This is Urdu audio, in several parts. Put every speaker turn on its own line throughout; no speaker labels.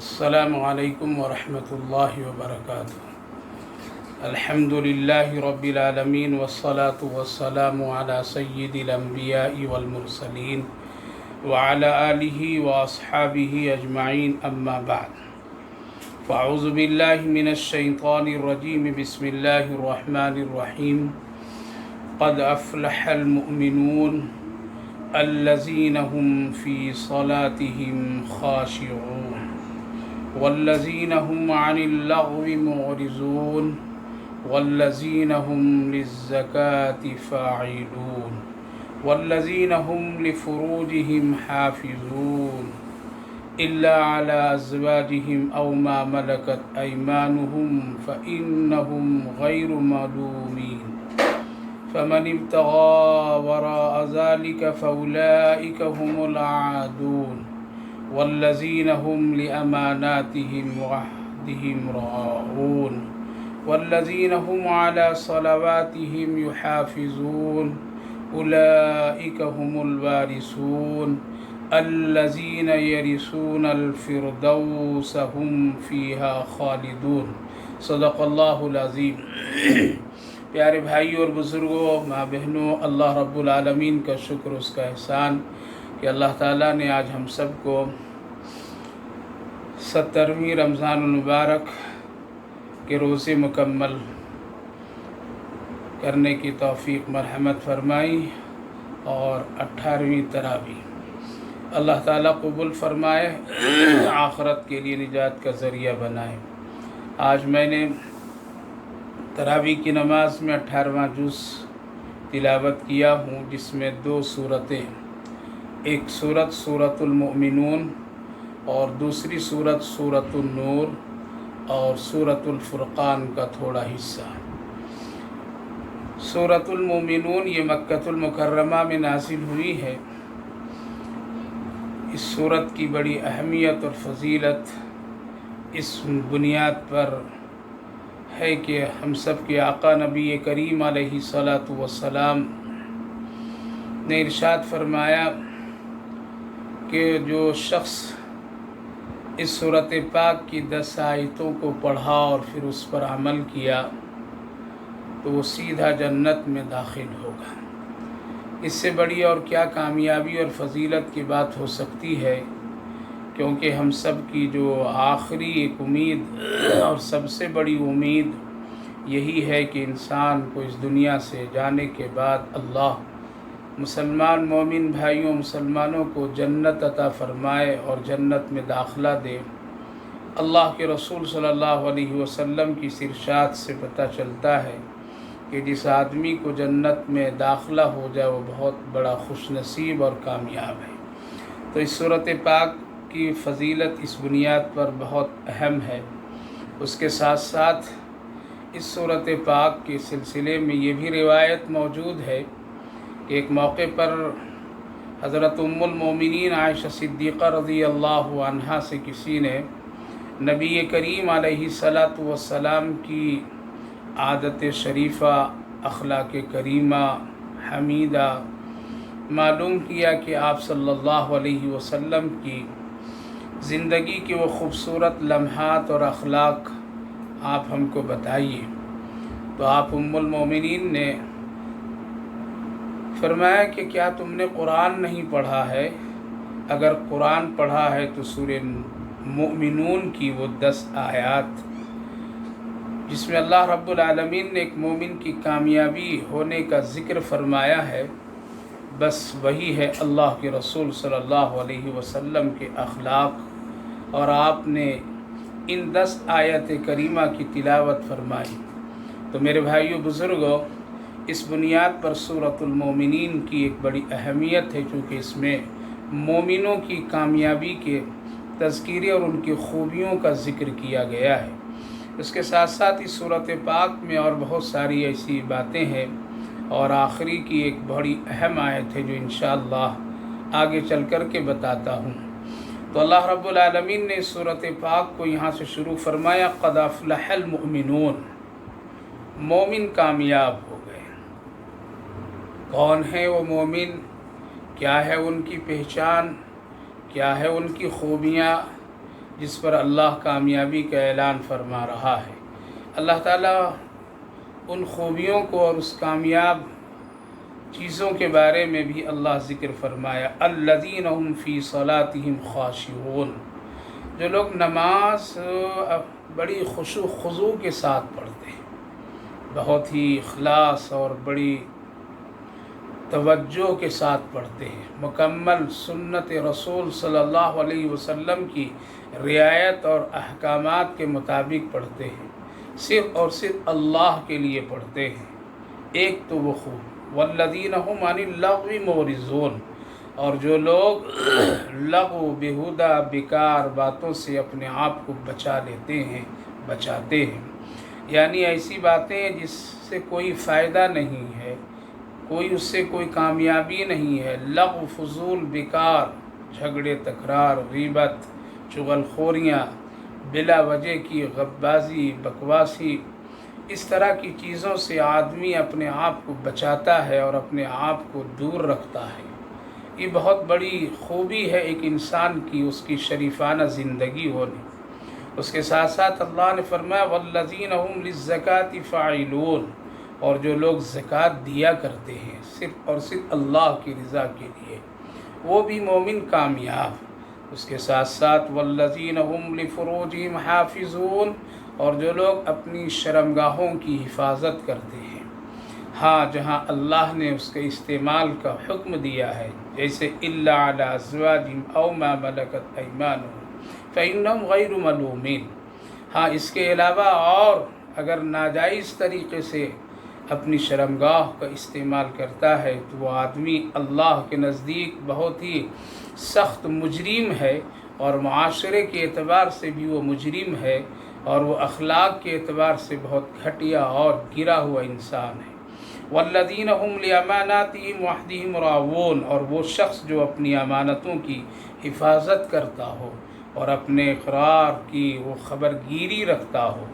السلام علیکم ورحمۃ اللہ وبرکاتہ۔ الحمد للہ رب العالمین والصلاة والسلام علی سید الانبیاء والمرسلین وعلی آلہ واصحابہ اجمعین، اما بعد فاعوذ باللہ من الشیطان الرجیم، بسم اللہ الرحمن الرحیم۔ قد افلح المؤمنون الذین هم فی صلاتهم خاشعون والذین هم عن اللغو معرضون والذین هم للزکاة فاعلون والذین هم لفروجهم حافظون إلا على أزواجهم أو ما ملكت أيمانهم فإنهم غير ملومين فمن ابتغى وراء ذلك فأولئك هم العادون والذین هم لأماناتهم وعهدهم راعون والذین هم على صلواتهم يحافظون أولئك هم الوارثون الذین یرثون الفردوس هم فیها خالدون۔ صدق اللہ العظیم۔ پیارے بھائی اور بزرگوں، ماں بہنوں، اللہ رب العالمین کا شکر، اس کا احسان کہ اللہ تعالیٰ نے آج ہم سب کو 70ویں رمضان المبارک کے روزے مکمل کرنے کی توفیق مرحمت فرمائی اور 18ویں تراویح اللہ تعالیٰ قبول فرمائے، آخرت کے لیے نجات کا ذریعہ بنائے۔ آج میں نے تراویح کی نماز میں 18واں جز تلاوت کیا ہوں، جس میں 2 صورتیں، ایک صورت سورۃ المؤمنون اور دوسری صورت سورۃ النور اور سورۃ الفرقان کا تھوڑا حصہ۔ سورۃ المؤمنون یہ مکۃ المکرمہ میں نازل ہوئی ہے۔ اس سورت کی بڑی اہمیت اور فضیلت اس بنیاد پر ہے کہ ہم سب کے آقا نبی کریم علیہ الصلاۃ والسلام نے ارشاد فرمایا کہ جو شخص اس سورۃ پاک کی 10 آیتوں کو پڑھا اور پھر اس پر عمل کیا تو وہ سیدھا جنت میں داخل ہوگا۔ اس سے بڑی اور کیا کامیابی اور فضیلت کی بات ہو سکتی ہے، کیونکہ ہم سب کی جو آخری ایک امید اور سب سے بڑی امید یہی ہے کہ انسان کو اس دنیا سے جانے کے بعد اللہ مسلمان مومن بھائیوں مسلمانوں کو جنت عطا فرمائے اور جنت میں داخلہ دے۔ اللہ کے رسول صلی اللہ علیہ وسلم کی ارشاد سے پتہ چلتا ہے کہ جس آدمی کو جنت میں داخلہ ہو جائے وہ بہت بڑا خوش نصیب اور کامیاب ہے۔ تو اس سورۃ پاک کی فضیلت اس بنیاد پر بہت اہم ہے۔ اس کے ساتھ ساتھ اس سورۃ پاک کے سلسلے میں یہ بھی روایت موجود ہے کہ ایک موقع پر حضرت ام المومنین عائشہ صدیقہ رضی اللہ عنہا سے کسی نے نبی کریم علیہ الصلاۃ والسلام کی عادت شریفہ، اخلاق کریمہ حمیدہ معلوم کیا کہ آپ صلی اللہ علیہ وسلم کی زندگی کے وہ خوبصورت لمحات اور اخلاق آپ ہم کو بتائیے۔ تو آپ ام المومنین نے فرمایا کہ کیا تم نے قرآن نہیں پڑھا ہے؟ اگر قرآن پڑھا ہے تو سورہ مؤمنون کی وہ 10 آیات جس میں اللہ رب العالمین نے ایک مومن کی کامیابی ہونے کا ذکر فرمایا ہے، بس وہی ہے اللہ کے رسول صلی اللہ علیہ وسلم کے اخلاق، اور آپ نے ان 10 آیت کریمہ کی تلاوت فرمائی۔ تو میرے بھائیو بزرگوں، اس بنیاد پر سورۃ المومنین کی ایک بڑی اہمیت ہے، چونکہ اس میں مومنوں کی کامیابی کے تذکرے اور ان کی خوبیوں کا ذکر کیا گیا ہے۔ اس کے ساتھ ساتھ اس سورۃ پاک میں اور بہت ساری ایسی باتیں ہیں، اور آخری کی ایک بڑی اہم آیت ہے جو انشاءاللہ آگے چل کر کے بتاتا ہوں۔ تو اللہ رب العالمین نے اس سورۃ پاک کو یہاں سے شروع فرمایا، قد افلح المؤمنون، مومن کامیاب ہو گئے۔ کون ہے وہ مومن؟ کیا ہے ان کی پہچان؟ کیا ہے ان کی خوبیاں؟ جس پر اللہ کامیابی کا اعلان فرما رہا ہے۔ اللہ تعالیٰ ان خوبیوں کو اور اس کامیاب چیزوں کے بارے میں بھی اللہ ذکر فرمایا، الذین هم فی صلاتہم خاشعون، جو لوگ نماز بڑی خشوع خضوع کے ساتھ پڑھتے ہیں، بہت ہی اخلاص اور بڑی توجہ کے ساتھ پڑھتے ہیں، مکمل سنت رسول صلی اللہ علیہ وسلم کی رعایت اور احکامات کے مطابق پڑھتے ہیں، صرف اور صرف اللہ کے لیے پڑھتے ہیں۔ ایک تو وہ خوب، والذین هم عن اللغو معرضون، اور جو لوگ لغو بیہودہ بیکار باتوں سے اپنے آپ کو بچاتے ہیں، یعنی ایسی باتیں جس سے کوئی فائدہ نہیں ہے، اس سے کوئی کامیابی نہیں ہے، لغو فضول بیکار، جھگڑے تکرار، غیبت، چغل خوریاں، بلا وجہ کی غبازی، بکواسی، اس طرح کی چیزوں سے آدمی اپنے آپ کو بچاتا ہے اور اپنے آپ کو دور رکھتا ہے۔ یہ بہت بڑی خوبی ہے ایک انسان کی، اس کی شریفانہ زندگی ہونے۔ اس کے ساتھ ساتھ اللہ نے فرمایا والذین هم للزکاة فاعلون، اور جو لوگ زکوٰۃ دیا کرتے ہیں صرف اور صرف اللہ کی رضا کے لیے، وہ بھی مومن کامیاب۔ اس کے ساتھ ساتھ والذین هم لفروجہم حافظون، اور جو لوگ اپنی شرمگاہوں کی حفاظت کرتے ہیں، ہاں جہاں اللہ نے اس کے استعمال کا حکم دیا ہے، جیسے الا علی ازواجہم او ما ملکت ایمانہم فانہم غیر ملومین، ہاں اس کے علاوہ اور اگر ناجائز طریقے سے اپنی شرمگاہ کا استعمال کرتا ہے تو وہ آدمی اللہ کے نزدیک بہت ہی سخت مجرم ہے، اور معاشرے کے اعتبار سے بھی وہ مجرم ہے، اور وہ اخلاق کے اعتبار سے بہت گھٹیا اور گرا ہوا انسان ہے۔ والذین هم لاماناتہم وعہدہم راعون، اور وہ شخص جو اپنی امانتوں کی حفاظت کرتا ہو اور اپنے اقرار کی وہ خبرگیری رکھتا ہو۔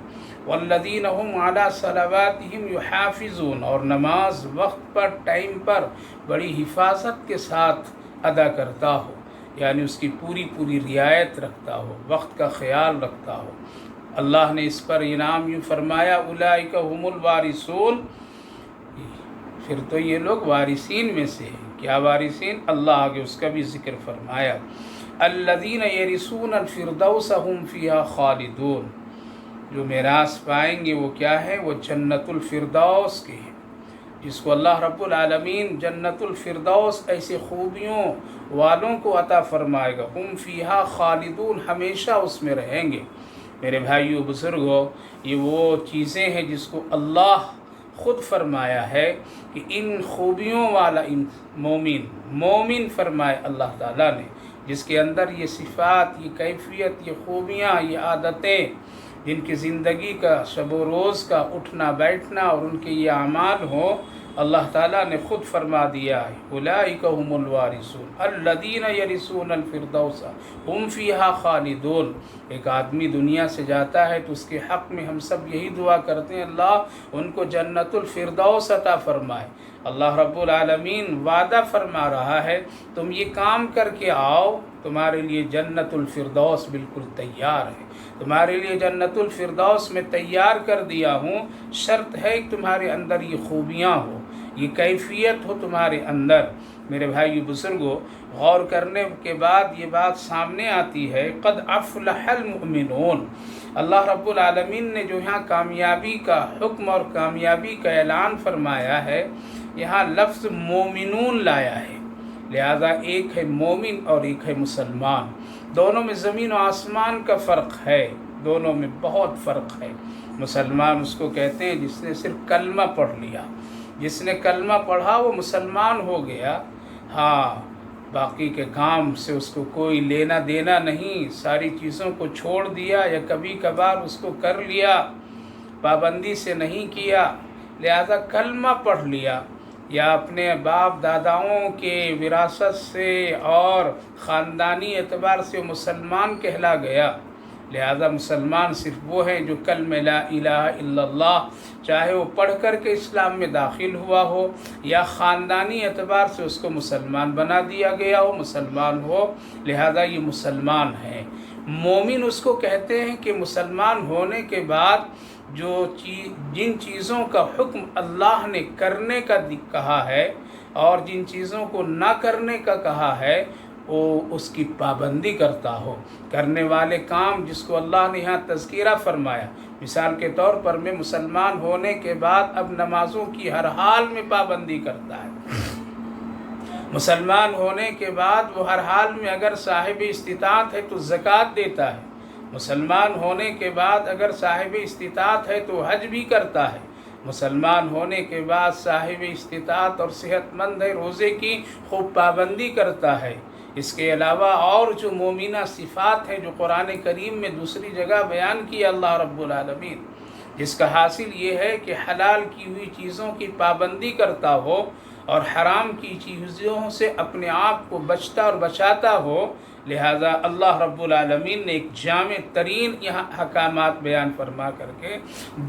والذین هم علی صلواتہم یحافظون، اور نماز وقت پر ٹائم پر بڑی حفاظت کے ساتھ ادا کرتا ہو، یعنی اس کی پوری رعایت رکھتا ہو، وقت کا خیال رکھتا ہو۔ اللہ نے اس پر انعام یوں فرمایا اولئک هم الوارثون، پھر تو یہ لوگ وارثین میں سے ہیں۔ کیا وارثین؟ اللہ آگے اس کا بھی ذکر فرمایا، الذین یرثون الفردوس هم فیہا خالدون، جو میراث پائیں گے وہ کیا ہے؟ وہ جنت الفردوس کے ہیں، جس کو اللہ رب العالمین جنت الفردوس ایسے خوبیوں والوں کو عطا فرمائے گا، ہم فیہا خالدون، ہمیشہ اس میں رہیں گے۔ میرے بھائیو بزرگو، یہ وہ چیزیں ہیں جس کو اللہ خود فرمایا ہے کہ ان خوبیوں والا مومن فرمائے اللہ تعالیٰ نے، جس کے اندر یہ صفات، یہ کیفیت، یہ خوبیاں، یہ عادتیں، جن کی زندگی کا شب و روز کا اٹھنا بیٹھنا اور ان کے یہ اعمال ہوں، اللہ تعالیٰ نے خود فرما دیا ہے اولئک هم الوارثون الذین یرثون الفردوس هم فیہا خالدون۔ ایک آدمی دنیا سے جاتا ہے تو اس کے حق میں ہم سب یہی دعا کرتے ہیں، اللہ ان کو جنت الفردوس عطا فرمائے۔ اللہ رب العالمین وعدہ فرما رہا ہے تم یہ کام کر کے آؤ، تمہارے لیے جنت الفردوس بالکل تیار ہے، تمہارے لیے جنت الفردوس میں تیار کر دیا ہوں، شرط ہے کہ تمہارے اندر یہ خوبیاں ہو، یہ کیفیت ہو تمہارے اندر۔ میرے بھائی بزرگوں، غور کرنے کے بعد یہ بات سامنے آتی ہے، قد افلح المؤمنون، اللہ رب العالمین نے جو یہاں کامیابی کا حکم اور کامیابی کا اعلان فرمایا ہے، یہاں لفظ مومنون لایا ہے، لہذا ایک ہے مومن اور ایک ہے مسلمان، دونوں میں زمین و آسمان کا فرق ہے، دونوں میں بہت فرق ہے۔ مسلمان اس کو کہتے ہیں جس نے صرف کلمہ پڑھ لیا، جس نے کلمہ پڑھا وہ مسلمان ہو گیا، ہاں باقی کے کام سے اس کو کوئی لینا دینا نہیں، ساری چیزوں کو چھوڑ دیا یا کبھی کبھار اس کو کر لیا، پابندی سے نہیں کیا، لہذا کلمہ پڑھ لیا یا اپنے باپ داداؤں کے وراثت سے اور خاندانی اعتبار سے مسلمان کہلا گیا۔ لہذا مسلمان صرف وہ ہیں جو کلمہ لا الہ الا اللہ، چاہے وہ پڑھ کر کے اسلام میں داخل ہوا ہو یا خاندانی اعتبار سے اس کو مسلمان بنا دیا گیا ہو، مسلمان ہو، لہذا یہ مسلمان ہیں۔ مومن اس کو کہتے ہیں کہ مسلمان ہونے کے بعد جن چیزوں کا حکم اللہ نے کرنے کا کہا ہے اور جن چیزوں کو نہ کرنے کا کہا ہے وہ اس کی پابندی کرتا ہو۔ کرنے والے کام جس کو اللہ نے یہاں تذکرہ فرمایا، مثال کے طور پر میں مسلمان ہونے کے بعد اب نمازوں کی ہر حال میں پابندی کرتا ہے۔ مسلمان ہونے کے بعد وہ ہر حال میں اگر صاحب استطاعت ہے تو زکوٰۃ دیتا ہے۔ مسلمان ہونے کے بعد اگر صاحب استطاعت ہے تو حج بھی کرتا ہے۔ مسلمان ہونے کے بعد صاحب استطاعت اور صحت مند ہے، روزے کی خوب پابندی کرتا ہے۔ اس کے علاوہ اور جو مومنہ صفات ہیں جو قرآن کریم میں دوسری جگہ بیان کی اللہ رب العالمین، جس کا حاصل یہ ہے کہ حلال کی ہوئی چیزوں کی پابندی کرتا ہو اور حرام کی چیزوں سے اپنے آپ کو بچتا اور بچاتا ہو، لہذا اللہ رب العالمین نے ایک جامع ترین یہاں احکامات بیان فرما کر کے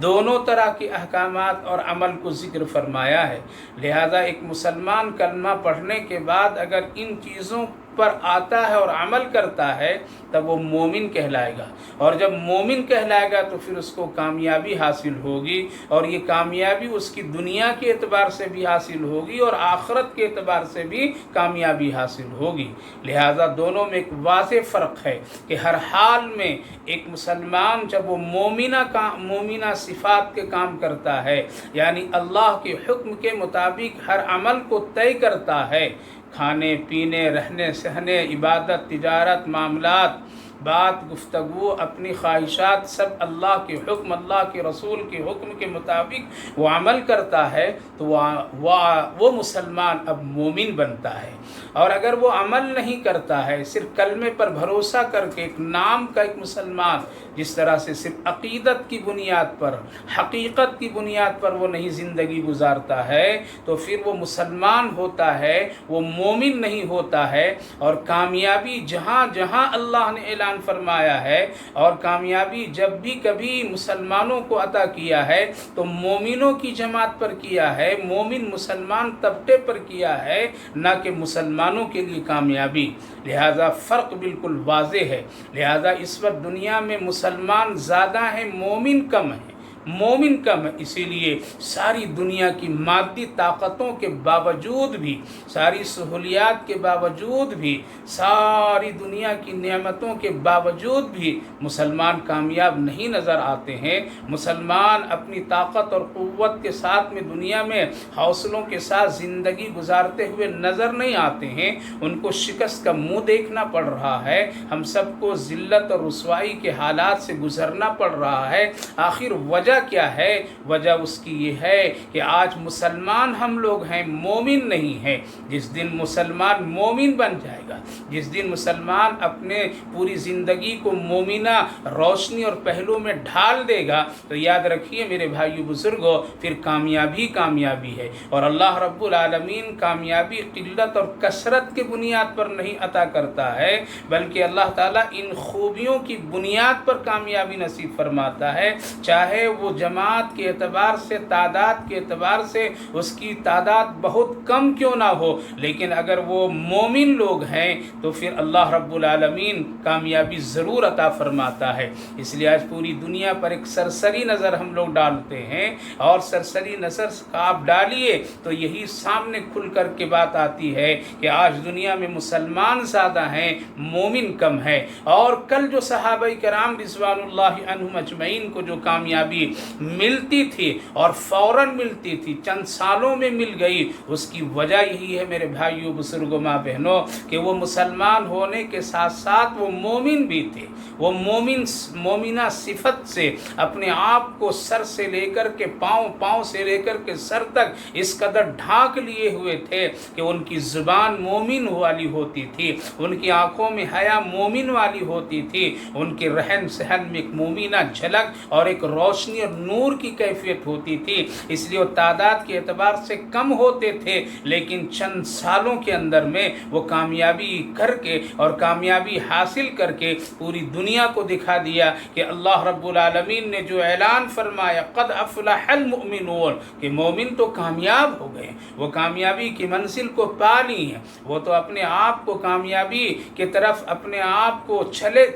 دونوں طرح کے احکامات اور عمل کو ذکر فرمایا ہے۔ لہذا ایک مسلمان کلمہ پڑھنے کے بعد اگر ان چیزوں پر آتا ہے اور عمل کرتا ہے تب وہ مومن کہلائے گا، اور جب مومن کہلائے گا تو پھر اس کو کامیابی حاصل ہوگی، اور یہ کامیابی اس کی دنیا کے اعتبار سے بھی حاصل ہوگی اور آخرت کے اعتبار سے بھی کامیابی حاصل ہوگی۔ لہذا دونوں میں ایک واضح فرق ہے کہ ہر حال میں ایک مسلمان جب وہ مومنہ صفات کے کام کرتا ہے، یعنی اللہ کے حکم کے مطابق ہر عمل کو طے کرتا ہے، کھانے پینے، رہنے سہنے، عبادت، تجارت، معاملات، بات گفتگو، اپنی خواہشات، سب اللہ کے حکم، اللہ کے رسول کے حکم کے مطابق وہ عمل کرتا ہے تو وہ مسلمان اب مومن بنتا ہے۔ اور اگر وہ عمل نہیں کرتا ہے، صرف کلمے پر بھروسہ کر کے ایک نام کا ایک مسلمان، جس طرح سے صرف عقیدت کی بنیاد پر، حقیقت کی بنیاد پر وہ نہیں زندگی گزارتا ہے، تو پھر وہ مسلمان ہوتا ہے، وہ مومن نہیں ہوتا ہے۔ اور کامیابی جہاں جہاں اللہ نے اعلان فرمایا ہے، اور کامیابی جب بھی کبھی مسلمانوں کو عطا کیا ہے تو مومنوں کی جماعت پر کیا ہے، مومن مسلمان طبقے پر کیا ہے، نہ کہ مسلمانوں کے لیے کامیابی۔ لہذا فرق بالکل واضح ہے۔ لہذا اس وقت دنیا میں مسلمان زیادہ ہیں، مومن کم ہیں، مومن کم ہے۔ اسی لیے ساری دنیا کی مادی طاقتوں کے باوجود بھی، ساری سہولیات کے باوجود بھی، ساری دنیا کی نعمتوں کے باوجود بھی مسلمان کامیاب نہیں نظر آتے ہیں۔ مسلمان اپنی طاقت اور قوت کے ساتھ میں دنیا میں حوصلوں کے ساتھ زندگی گزارتے ہوئے نظر نہیں آتے ہیں، ان کو شکست کا منہ دیکھنا پڑ رہا ہے، ہم سب کو ذلت اور رسوائی کے حالات سے گزرنا پڑ رہا ہے۔ آخر وجہ کیا ہے؟ وجہ اس کی یہ ہے کہ آج مسلمان ہم لوگ ہیں، مومن نہیں ہیں۔ جس دن مسلمان مومن بن جائے گا، جس دن مسلمان اپنے پوری زندگی کو مومنہ روشنی اور پہلو میں ڈھال دے گا، تو یاد رکھیے میرے بھائیو بزرگوں، پھر کامیابی کامیابی ہے۔ اور اللہ رب العالمین کامیابی قلت اور کثرت کے بنیاد پر نہیں عطا کرتا ہے، بلکہ اللہ تعالیٰ ان خوبیوں کی بنیاد پر کامیابی نصیب فرماتا ہے، چاہے وہ جماعت کے اعتبار سے، تعداد کے اعتبار سے اس کی تعداد بہت کم کیوں نہ ہو، لیکن اگر وہ مومن لوگ ہیں تو پھر اللہ رب العالمین کامیابی ضرور عطا فرماتا ہے۔ اس لیے آج پوری دنیا پر ایک سرسری نظر ہم لوگ ڈالتے ہیں، اور سرسری نظر آپ ڈالیے تو یہی سامنے کھل کر کے بات آتی ہے کہ آج دنیا میں مسلمان زیادہ ہیں، مومن کم ہے۔ اور کل جو صحابہ کرام رضوان اللہ عنہم اجمعین کو جو کامیابی ملتی تھی اور فوراً ملتی تھی، چند سالوں میں مل گئی، اس کی وجہ یہی ہے میرے بھائیوں بزرگوں ماں بہنوں کہ وہ مسلمان ہونے کے ساتھ ساتھ وہ مومن بھی تھے۔ وہ مومنہ صفت سے اپنے آپ کو سر سے لے کر کے پاؤں سے لے کر کے سر تک اس قدر ڈھانک لیے ہوئے تھے کہ ان کی زبان مومن والی ہوتی تھی، ان کی آنکھوں میں حیا مومن والی ہوتی تھی، ان کے رہن سہن میں ایک مومنہ جھلک اور ایک روشنی روشنی اور نور کی کیفیت ہوتی تھی، اس لیے وہ تعداد کے اعتبار سے کم ہوتے تھے، لیکن چند سالوں کے اندر میں وہ کامیابی کر کے اور کامیابی حاصل کر کے پوری دنیا کو دکھا دیا کہ اللہ رب العالمین نے جو اعلان فرمایا قد افلح المؤمنون کہ مومن تو کامیاب ہو گئے، وہ کامیابی کی منزل کو پا لی ہیں، وہ تو اپنے آپ کو کامیابی کی طرف اپنے آپ کو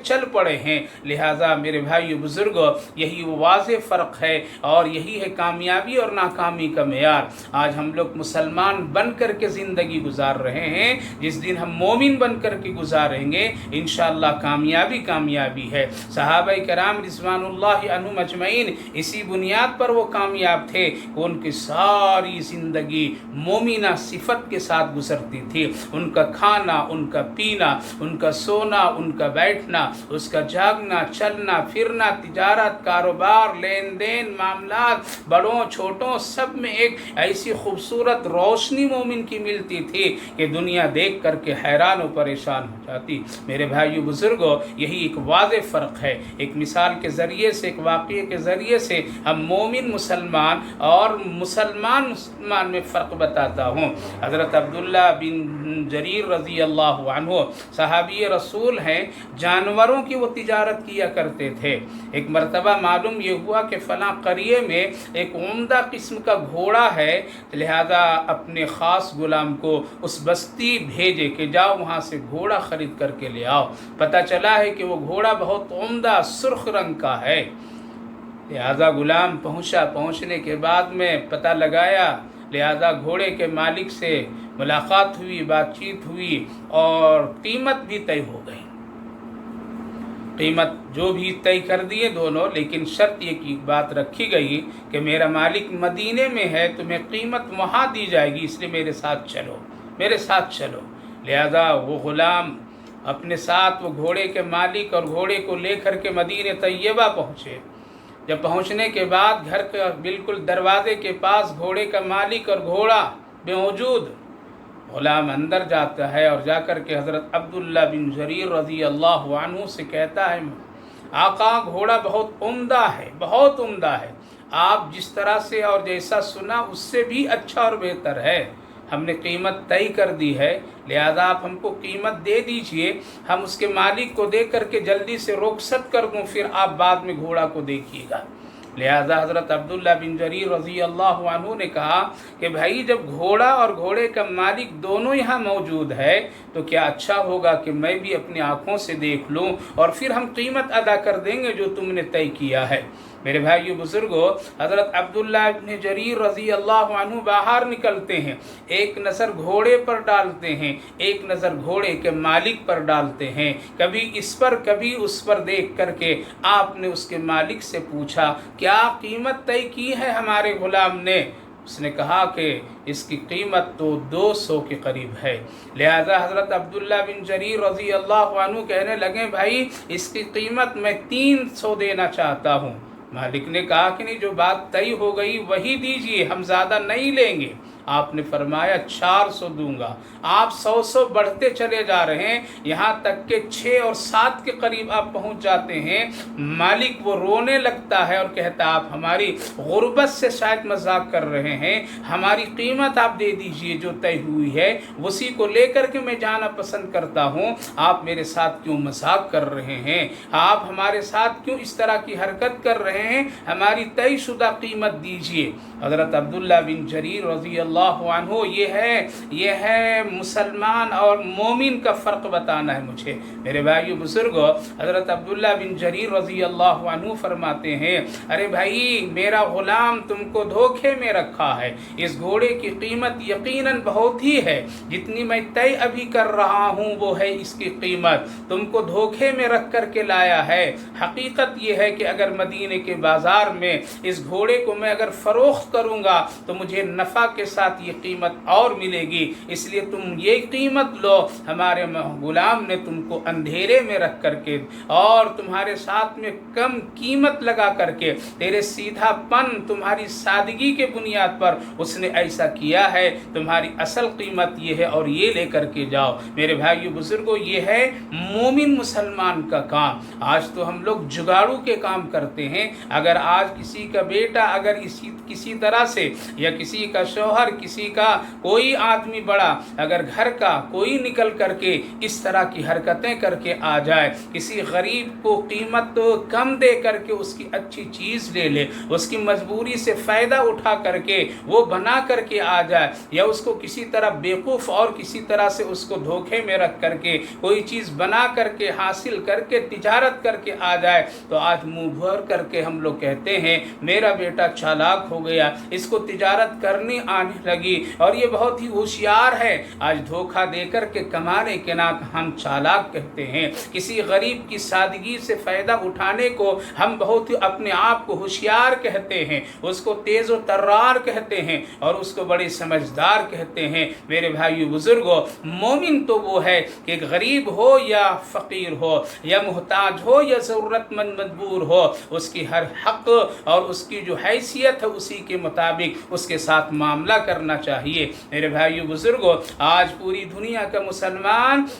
چل پڑے ہیں۔ لہٰذا میرے بھائی بزرگوں، یہی وہ واضح فرق ہے اور یہی ہے کامیابی اور ناکامی کا معیار۔ آج ہم لوگ مسلمان بن کر کے زندگی گزار رہے ہیں، جس دن ہم مومن بن کر کے گزاریں گے انشاءاللہ کامیابی ہے۔ صحابہ کرام رضوان اللہ عنہم اجمعین اسی بنیاد پر وہ کامیاب تھے کہ ان کی ساری زندگی مومنہ صفت کے ساتھ گزرتی تھی، ان کا کھانا، ان کا پینا، ان کا سونا، ان کا بیٹھنا، اس کا جاگنا، چلنا پھرنا، تجارت، کاروبار، لین دین، معاملات، بڑوں چھوٹوں سب میں ایک ایسی خوبصورت روشنی مومن کی ملتی تھی کہ دنیا دیکھ کر کے حیران و پریشان ہو جاتی۔ میرے بھائیو بزرگوں، یہی ایک واضح فرق ہے۔ ایک مثال کے ذریعے سے، ایک واقعے کے ذریعے سے ہم مومن مسلمان اور مسلمان میں فرق بتاتا ہوں۔ حضرت عبداللہ بن جریر رضی اللہ عنہ صحابی رسول ہیں، جانوروں کی وہ تجارت کیا کرتے تھے۔ ایک مرتبہ معلوم یہ ہوا کہ فلاں قریے میں ایک عمدہ قسم کا گھوڑا ہے، لہذا اپنے خاص غلام کو اس بستی بھیجے کہ جاؤ وہاں سے گھوڑا خرید کر کے لے آؤ۔ پتہ چلا ہے کہ وہ گھوڑا بہت عمدہ سرخ رنگ کا ہے، لہذا غلام پہنچنے کے بعد میں پتہ لگایا، لہذا گھوڑے کے مالک سے ملاقات ہوئی، بات چیت ہوئی اور قیمت بھی طے ہو گئی۔ قیمت جو بھی طے کر دیے دونوں، لیکن شرط یہ کی بات رکھی گئی کہ میرا مالک مدینے میں ہے، تمہیں قیمت وہاں دی جائے گی، اس لیے میرے ساتھ چلو۔ لہذا وہ غلام اپنے ساتھ وہ گھوڑے کے مالک اور گھوڑے کو لے کر کے مدینہ طیبہ پہنچے۔ جب پہنچنے کے بعد گھر کا بالکل دروازے کے پاس گھوڑے کا مالک اور گھوڑا موجود، غلام اندر جاتا ہے اور جا کر کے حضرت عبداللہ بن جریر رضی اللہ عنہ سے کہتا ہے، آقا گھوڑا بہت عمدہ ہے، آپ جس طرح سے اور جیسا سنا اس سے بھی اچھا اور بہتر ہے، ہم نے قیمت طے کر دی ہے، لہذا آپ ہم کو قیمت دے دیجئے، ہم اس کے مالک کو دے کر کے جلدی سے رخصت کر دوں، پھر آپ بعد میں گھوڑا کو دیکھیے گا۔ لہذا حضرت عبداللہ بن جریر رضی اللہ عنہ نے کہا کہ بھائی جب گھوڑا اور گھوڑے کا مالک دونوں یہاں موجود ہے تو کیا اچھا ہوگا کہ میں بھی اپنی آنکھوں سے دیکھ لوں اور پھر ہم قیمت ادا کر دیں گے جو تم نے طے کیا ہے۔ میرے بھائیو بزرگوں، حضرت عبداللہ بن جریر رضی اللہ عنہ باہر نکلتے ہیں، ایک نظر گھوڑے پر ڈالتے ہیں، ایک نظر گھوڑے کے مالک پر ڈالتے ہیں، کبھی اس پر کبھی اس پر دیکھ کر کے آپ نے اس کے مالک سے پوچھا کیا قیمت طے کی ہے ہمارے غلام نے؟ اس نے کہا کہ اس کی قیمت تو 200 کے قریب ہے۔ لہذا حضرت عبداللہ بن جریر رضی اللہ عنہ کہنے لگے بھائی اس کی قیمت میں 300 دینا چاہتا ہوں۔ مالک نے کہا کہ نہیں، جو بات طے ہو گئی وہی دیجئے، ہم زیادہ نہیں لیں گے۔ آپ نے فرمایا 400 دوں گا۔ آپ 100 بڑھتے چلے جا رہے ہیں، یہاں تک کہ 6 اور 7 کے قریب آپ پہنچ جاتے ہیں۔ مالک وہ رونے لگتا ہے اور کہتا آپ ہماری غربت سے شاید مذاق کر رہے ہیں، ہماری قیمت آپ دے دیجئے جو طے ہوئی ہے، اسی کو لے کر کے میں جانا پسند کرتا ہوں، آپ میرے ساتھ کیوں مذاق کر رہے ہیں، آپ ہمارے ساتھ کیوں اس طرح کی حرکت کر رہے ہیں، ہماری طے شدہ قیمت دیجئے۔ حضرت عبداللہ بن جریر رضی اللہ عنہ، یہ ہے مسلمان اور مومن کا فرق بتانا ہے مجھے۔ میرے بھائیو بزرگوں، حضرت عبداللہ بن جریر رضی اللہ عنہ فرماتے ہیں ارے بھائی میرا غلام تم کو دھوکے میں رکھا ہے، اس گھوڑے کی قیمت یقیناً بہت ہی ہے، جتنی میں طے ابھی کر رہا ہوں وہ ہے اس کی قیمت، تم کو دھوکے میں رکھ کر کے لایا ہے۔ حقیقت یہ ہے کہ اگر مدینے کے بازار میں اس گھوڑے کو میں اگر فروخت کروں گا تو مجھے نفع کے ساتھ ساتھ یہ قیمت اور ملے گی، اس لیے تم یہ قیمت لو، ہمارے غلام نے تم کو اندھیرے میں رکھ کر کے اور تمہارے ساتھ میں کم قیمت لگا کر کے، تیرے سیدھا پن، تمہاری سادگی کے بنیاد پر اس نے ایسا کیا ہے، تمہاری اصل قیمت یہ ہے اور یہ لے کر کے جاؤ۔ میرے بھائیو بزرگوں، یہ ہے مومن مسلمان کا کام۔ آج تو ہم لوگ جگاڑو کے کام کرتے ہیں۔ اگر آج کسی کا بیٹا اگر کسی طرح سے یا کسی کا شوہر، کسی کا کوئی آدمی بڑا اگر گھر کا کوئی نکل کر کے اس طرح کی حرکتیں کر کے آ جائے، کسی غریب کو قیمت کم دے کر کے اس کی اچھی چیز لے لے، اس کی مجبوری سے فائدہ اٹھا کر کے وہ بنا کر کے آ جائے، یا اس کو کسی طرح بیوقوف اور کسی طرح سے اس کو دھوکے میں رکھ کر کے کوئی چیز بنا کر کے حاصل کر کے تجارت کر کے آ جائے، تو آج منہ بھر کر کے ہم لوگ کہتے ہیں میرا بیٹا چالاک ہو گیا، اس کو تجارت کرنی آنے لگی اور یہ بہت ہی ہوشیار ہے۔ آج دھوکہ دے کر کے کمانے کے نام ہم چالاک کہتے ہیں، کسی غریب کی سادگی سے فائدہ اٹھانے کو ہم بہت ہی اپنے آپ کو ہوشیار کہتے ہیں، اس کو تیز و ترار کہتے ہیں اور اس کو بڑے سمجھدار کہتے ہیں۔ میرے بھائیو بزرگوں، مومن تو وہ ہے کہ غریب ہو یا فقیر ہو یا محتاج ہو یا ضرورت مند مجبور ہو، اس کی ہر حق اور اس کی جو حیثیت ہے اسی کے مطابق اس کے ساتھ معاملہ کرنا چاہیے۔ میرے بھائیو بزرگوں، آج پوری دنیا کا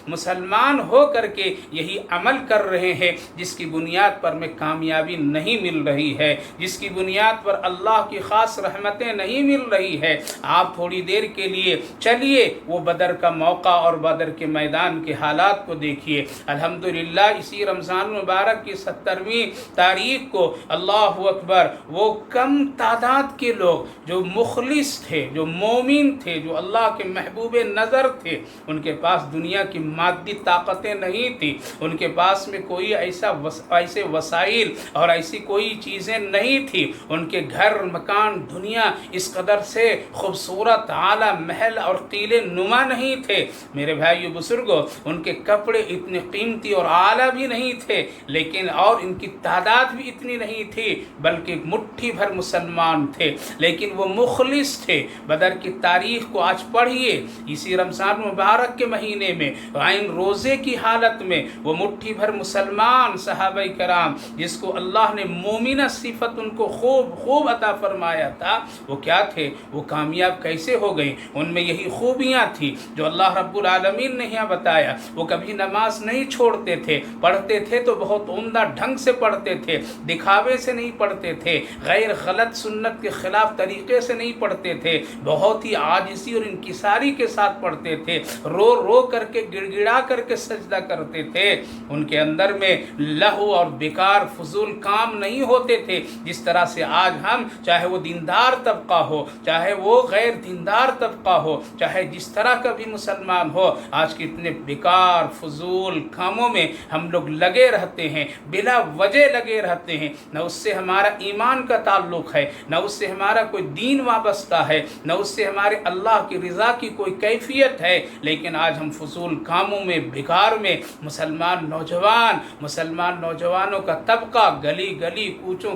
مسلمان ہو کر کے یہی عمل کر رہے ہیں جس کی بنیاد پر میں کامیابی نہیں مل رہی ہے، جس کی بنیاد پر اللہ کی خاص رحمتیں نہیں مل رہی ہے۔ آپ تھوڑی دیر کے لیے چلیے وہ بدر کا موقع اور بدر کے میدان کے حالات کو دیکھیے۔ الحمدللہ اسی رمضان مبارک کی 70ویں تاریخ کو اللہ اکبر، وہ کم تعداد کے لوگ جو مخلص تھے، جو مومن تھے، جو اللہ کے محبوب نظر تھے، ان کے پاس دنیا کی مادی طاقتیں نہیں تھی، ان کے پاس میں کوئی ایسے وسائل اور ایسی کوئی چیزیں نہیں تھی، ان کے گھر مکان دنیا اس قدر سے خوبصورت اعلیٰ محل اور قلعے نما نہیں تھے۔ میرے بھائیو بزرگوں، ان کے کپڑے اتنے قیمتی اور اعلیٰ بھی نہیں تھے، لیکن اور ان کی تعداد بھی اتنی نہیں تھی، بلکہ مٹھی بھر مسلمان تھے، لیکن وہ مخلص تھے۔ بدر کی تاریخ کو آج پڑھیے، اسی رمضان مبارک کے مہینے میں عین روزے کی حالت میں وہ مٹھی بھر مسلمان صحابہ کرام جس کو اللہ نے مومنہ صفت ان کو خوب عطا فرمایا تھا، وہ کیا تھے، وہ کامیاب کیسے ہو گئے؟ ان میں یہی خوبیاں تھی جو اللہ رب العالمین نے یہاں بتایا۔ وہ کبھی نماز نہیں چھوڑتے تھے، پڑھتے تھے تو بہت عمدہ ڈھنگ سے پڑھتے تھے، دکھاوے سے نہیں پڑھتے تھے، غیر غلط سنت کے خلاف طریقے سے نہیں پڑھتے تھے، بہت ہی عاجزی اور انکساری کے ساتھ پڑھتے تھے، رو کر کے گڑ گڑا کر کے سجدہ کرتے تھے۔ ان کے اندر میں لہو اور بیکار فضول کام نہیں ہوتے تھے، جس طرح سے آج ہم، چاہے وہ دیندار طبقہ ہو، چاہے وہ غیر دیندار طبقہ ہو، چاہے جس طرح کا بھی مسلمان ہو، آج کتنے بیکار فضول کاموں میں ہم لوگ لگے رہتے ہیں، بلا وجہ لگے رہتے ہیں، نہ اس سے ہمارا ایمان کا تعلق ہے، نہ اس سے ہمارا کوئی دین وابستہ ہے، نہ اس سے ہمارے اللہ کی رضا کی کوئی کیفیت ہے، لیکن آج ہم فضول کاموں میں، بیکار میں مسلمان نوجوانوں کا طبقہ گلی گلی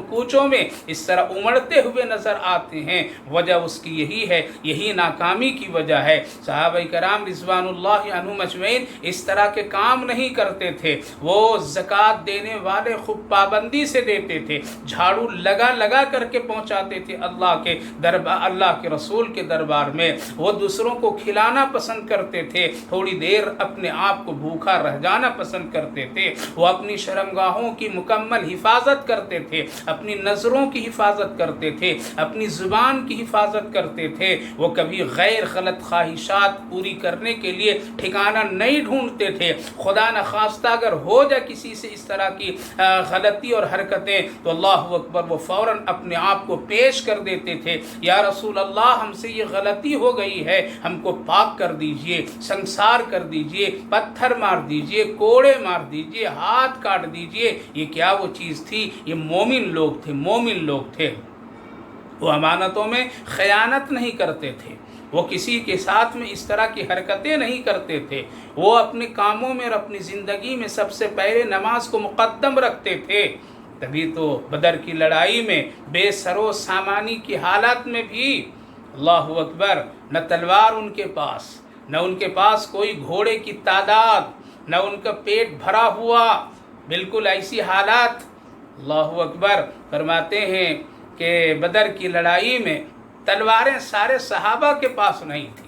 کوچوں میں اس طرح امڑتے ہوئے نظر آتے ہیں۔ وجہ اس کی یہی ہے، یہی ناکامی کی وجہ ہے۔ صحابہ کرام رضوان اللہ عنہم اجمعین اس طرح کے کام نہیں کرتے تھے، وہ زکوٰۃ دینے والے خوب پابندی سے دیتے تھے، جھاڑو لگا کر کے پہنچاتے تھے اللہ کے رسول کے دربار میں، وہ دوسروں کو کھلانا پسند کرتے تھے، تھوڑی دیر اپنے آپ کو بھوکا رہ جانا پسند کرتے تھے، وہ اپنی شرمگاہوں کی مکمل حفاظت کرتے تھے، اپنی نظروں کی حفاظت کرتے تھے، اپنی زبان کی حفاظت کرتے تھے، وہ کبھی غیر غلط خواہشات پوری کرنے کے لیے ٹھکانہ نہیں ڈھونڈتے تھے۔ خدا نخواستہ اگر ہو جائے کسی سے اس طرح کی غلطی اور حرکتیں تو اللہ اکبر، وہ فوراً اپنے آپ کو پیش کر دیتے تھے، یا رسول اللہ ہم سے یہ غلطی ہو گئی ہے، ہم کو پاک کر دیجئے، سنسار کر دیجئے، پتھر مار دیجئے، کوڑے مار دیجئے، ہاتھ کاٹ دیجئے۔ یہ کیا وہ چیز تھی؟ یہ مومن لوگ تھے، وہ امانتوں میں خیانت نہیں کرتے تھے، وہ کسی کے ساتھ میں اس طرح کی حرکتیں نہیں کرتے تھے، وہ اپنے کاموں میں اور اپنی زندگی میں سب سے پہلے نماز کو مقدم رکھتے تھے۔ تبھی تو بدر کی لڑائی میں بے سر و سامانی کی حالت میں بھی اللہ اکبر، نہ تلوار ان کے پاس، نہ ان کے پاس کوئی گھوڑے کی تعداد، نہ ان کا پیٹ بھرا ہوا، بالکل ایسی حالات۔ اللہ اکبر، فرماتے ہیں کہ بدر کی لڑائی میں تلواریں سارے صحابہ کے پاس نہیں تھی۔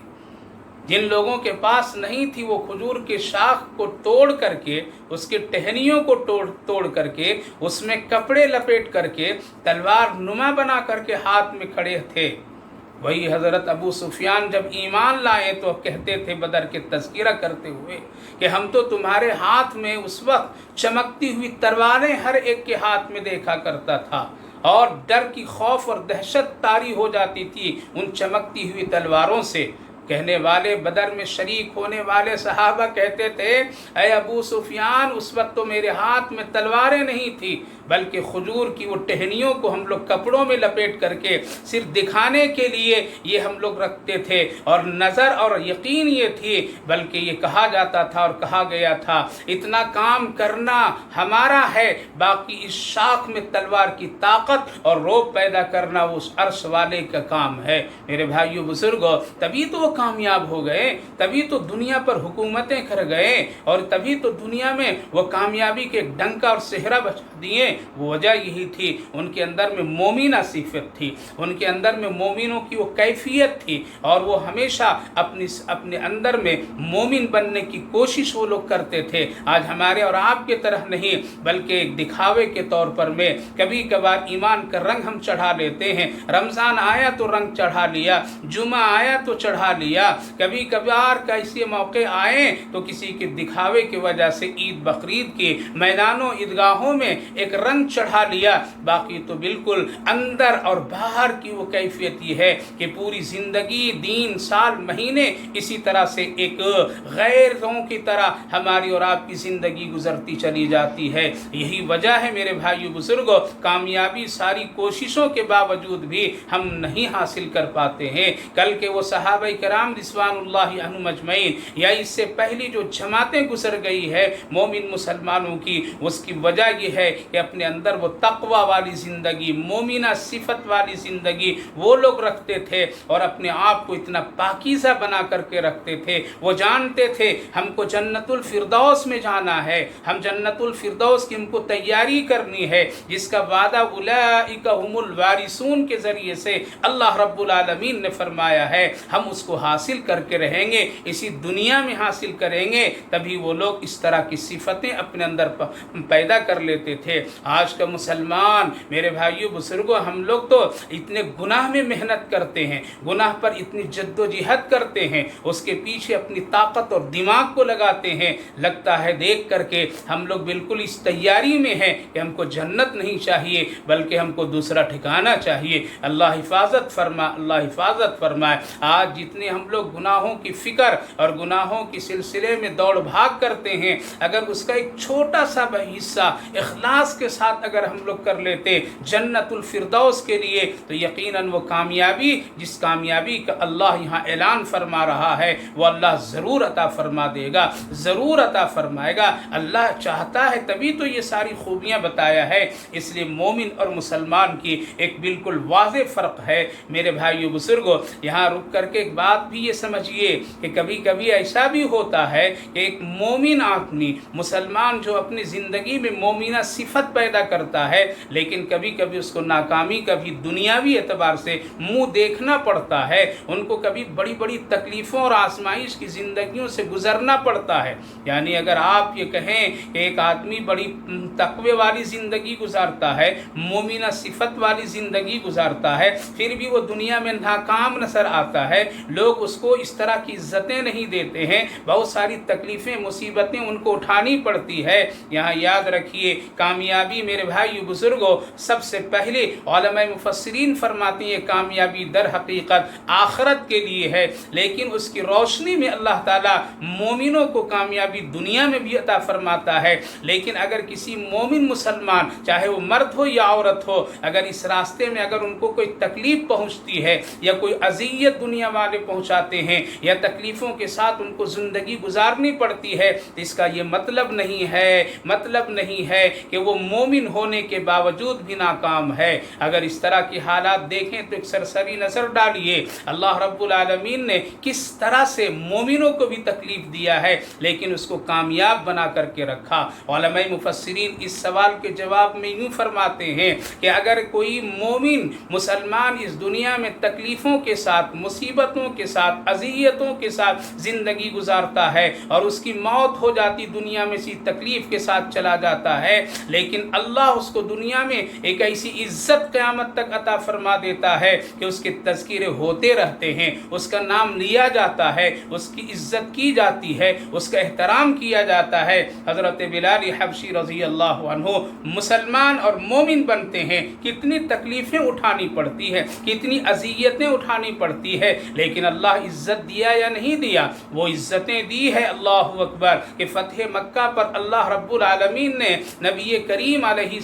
جن لوگوں کے پاس نہیں تھی وہ کھجور کے شاخ کو توڑ کر کے، اس کے ٹہنیوں کو توڑ کر کے، اس میں کپڑے لپیٹ کر کے تلوار نما بنا کر کے ہاتھ میں کھڑے تھے۔ وہی حضرت ابو سفیان جب ایمان لائے تو کہتے تھے بدر کے تذکرہ کرتے ہوئے کہ ہم تو تمہارے ہاتھ میں اس وقت چمکتی ہوئی تلواریں ہر ایک کے ہاتھ میں دیکھا کرتا تھا، اور ڈر کی خوف اور دہشت طاری ہو جاتی تھی ان چمکتی ہوئی تلواروں سے۔ کہنے والے، بدر میں شریک ہونے والے صحابہ کہتے تھے اے ابو سفیان، اس وقت تو میرے ہاتھ میں تلواریں نہیں تھی، بلکہ کھجور کی وہ ٹہنیوں کو ہم لوگ کپڑوں میں لپیٹ کر کے صرف دکھانے کے لیے یہ ہم لوگ رکھتے تھے، اور نظر اور یقین یہ تھی، بلکہ یہ کہا جاتا تھا اور کہا گیا تھا اتنا کام کرنا ہمارا ہے، باقی اس شاخ میں تلوار کی طاقت اور رعب پیدا کرنا وہ اس عرش والے کا کام ہے۔ میرے بھائیو بزرگوں، تبھی تو وہ کامیاب ہو گئے، تبھی تو دنیا پر حکومتیں کر گئے، اور تبھی تو دنیا میں وہ کامیابی کے ڈنکا اور صحرا بچا دیے۔ وہ وجہ یہی تھی، ان کے اندر میں مومنہ صفت تھی، ان کے اندر میں مومنوں کی وہ کیفیت تھی، اور وہ ہمیشہ اپنے اندر میں مومن بننے کی کوشش وہ لوگ کرتے تھے۔ آج ہمارے اور آپ کے طرح نہیں، بلکہ ایک دکھاوے کے طور پر میں کبھی کبھار ایمان کا رنگ ہم چڑھا لیتے ہیں۔ رمضان آیا تو رنگ چڑھا لیا، جمعہ آیا تو چڑھا لیا، کبھی کبھار کیسے موقع آئے تو کسی کے دکھاوے کی وجہ سے عید بقرعید کے میدانوں عیدگاہوں میں ایک رنگ چڑھا لیا، باقی تو بالکل اندر اور باہر کی وہ کیفیت یہ ہے کہ پوری زندگی، دن، سال، مہینے اسی طرح سے ایک غیروں کی طرح ہماری اور آپ کی زندگی گزرتی چلی جاتی ہے۔ یہی وجہ ہے میرے بھائیو بزرگوں، کامیابی ساری کوششوں کے باوجود بھی ہم نہیں حاصل کر پاتے ہیں۔ کل کے وہ صحابہ کرام رضوان اللہ عنہم اجمعین یا اس سے پہلی جو جماعتیں گزر گئی ہے مومن مسلمانوں کی، اس کی وجہ یہ ہے کہ اپنے اندر وہ تقوی والی زندگی، مومنہ صفت والی زندگی وہ لوگ رکھتے تھے، اور اپنے آپ کو اتنا پاکیزہ بنا کر کے رکھتے تھے۔ وہ جانتے تھے ہم کو جنت الفردوس میں جانا ہے، ہم جنت الفردوس کی ہم کو تیاری کرنی ہے، جس کا وعدہ اولئک هم الوارثون کے ذریعے سے اللہ رب العالمین نے فرمایا ہے۔ ہم اس کو حاصل کر کے رہیں گے، اسی دنیا میں حاصل کریں گے، تبھی وہ لوگ اس طرح کی صفتیں اپنے اندر پیدا کر لیتے تھے۔ آج کا مسلمان میرے بھائیو بزرگوں، ہم لوگ تو اتنے گناہ میں محنت کرتے ہیں، گناہ پر اتنی جد و جہد کرتے ہیں، اس کے پیچھے اپنی طاقت اور دماغ کو لگاتے ہیں، لگتا ہے دیکھ کر کے ہم لوگ بالکل اس تیاری میں ہیں کہ ہم کو جنت نہیں چاہیے بلکہ ہم کو دوسرا ٹھکانہ چاہیے۔ اللہ حفاظت فرمائے، اللہ حفاظت فرمائے۔ آج جتنے ہم لوگ گناہوں کی فکر اور گناہوں کی سلسلے میں دوڑ بھاگ کرتے ہیں، اگر اس کا ایک چھوٹا سا حصہ اخلاص کے ساتھ اگر ہم لوگ کر لیتے جنت الفردوس کے لیے، تو یقیناً وہ کامیابی، جس کامیابی کا اللہ یہاں اعلان فرما رہا ہے، وہ اللہ ضرور عطا فرما دے گا، ضرور عطا فرمائے گا۔ اللہ چاہتا ہے تبھی تو یہ ساری خوبیاں بتایا ہے۔ اس لیے مومن اور مسلمان کی ایک بالکل واضح فرق ہے۔ میرے بھائیو بزرگوں، یہاں رک کر کے ایک بات بھی یہ سمجھیے کہ کبھی کبھی ایسا بھی ہوتا ہے کہ ایک مومن آدمی، مسلمان جو اپنی زندگی میں مومنہ صفت پیدا کرتا ہے، لیکن کبھی کبھی اس کو ناکامی کا بھی دنیاوی اعتبار سے منہ دیکھنا پڑتا ہے، ان کو کبھی بڑی بڑی تکلیفوں اور آزمائش کی زندگیوں سے گزرنا پڑتا ہے۔ یعنی اگر آپ یہ کہیں کہ ایک آدمی بڑی تقوی والی زندگی گزارتا ہے، مومنہ صفت والی زندگی گزارتا ہے، پھر بھی وہ دنیا میں ناکام نظر آتا ہے، لوگ اس کو اس طرح کی عزتیں نہیں دیتے ہیں، بہت ساری تکلیفیں، مصیبتیں ان کو اٹھانی پڑتی ہے۔ یہاں یاد رکھیے، کامیابی میرے بھائی بزرگوں، سب سے پہلے علماء مفسرین فرماتے ہیں کامیابی در حقیقت آخرت کے لیے ہے، لیکن اس کی روشنی میں اللہ تعالیٰ مومنوں کو کامیابی دنیا میں بھی عطا فرماتا ہے۔ لیکن اگر کسی مومن مسلمان، چاہے وہ مرد ہو یا عورت ہو، اگر اس راستے میں اگر ان کو کوئی تکلیف پہنچتی ہے یا کوئی اذیت دنیا والے پہنچاتے ہیں یا تکلیفوں کے ساتھ ان کو زندگی گزارنی پڑتی ہے، تو اس کا یہ مطلب نہیں ہے کہ وہ مومن ہونے کے باوجود بھی ناکام ہے۔ اگر اس طرح کی حالات دیکھیں تو ایک سرسری نظر ڈالیے اللہ رب العالمین نے کس طرح سے مومنوں کو بھی تکلیف دیا ہے لیکن اس کو کامیاب بنا کر کے رکھا۔ علماء مفسرین اس سوال کے جواب میں یوں فرماتے ہیں کہ اگر کوئی مومن مسلمان اس دنیا میں تکلیفوں کے ساتھ، مصیبتوں کے ساتھ، اذیتوں کے ساتھ زندگی گزارتا ہے اور اس کی موت ہو جاتی دنیا میں اسی تکلیف کے ساتھ چلا جاتا ہے، لیکن اللہ اس کو دنیا میں ایک ایسی عزت قیامت تک عطا فرما دیتا ہے کہ اس کے تذکرے ہوتے رہتے ہیں، اس کا نام لیا جاتا ہے، اس کی عزت کی جاتی ہے، اس کا احترام کیا جاتا ہے۔ حضرت بلال حبشی رضی اللہ عنہ مسلمان اور مومن بنتے ہیں، کتنی تکلیفیں اٹھانی پڑتی ہے، کتنی اذیتیں اٹھانی پڑتی ہے، لیکن اللہ عزت دیا یا نہیں دیا؟ وہ عزتیں دی ہے۔ اللہ اکبر کہ فتح مکہ پر اللہ رب العالمین نے نبی کریم علیہ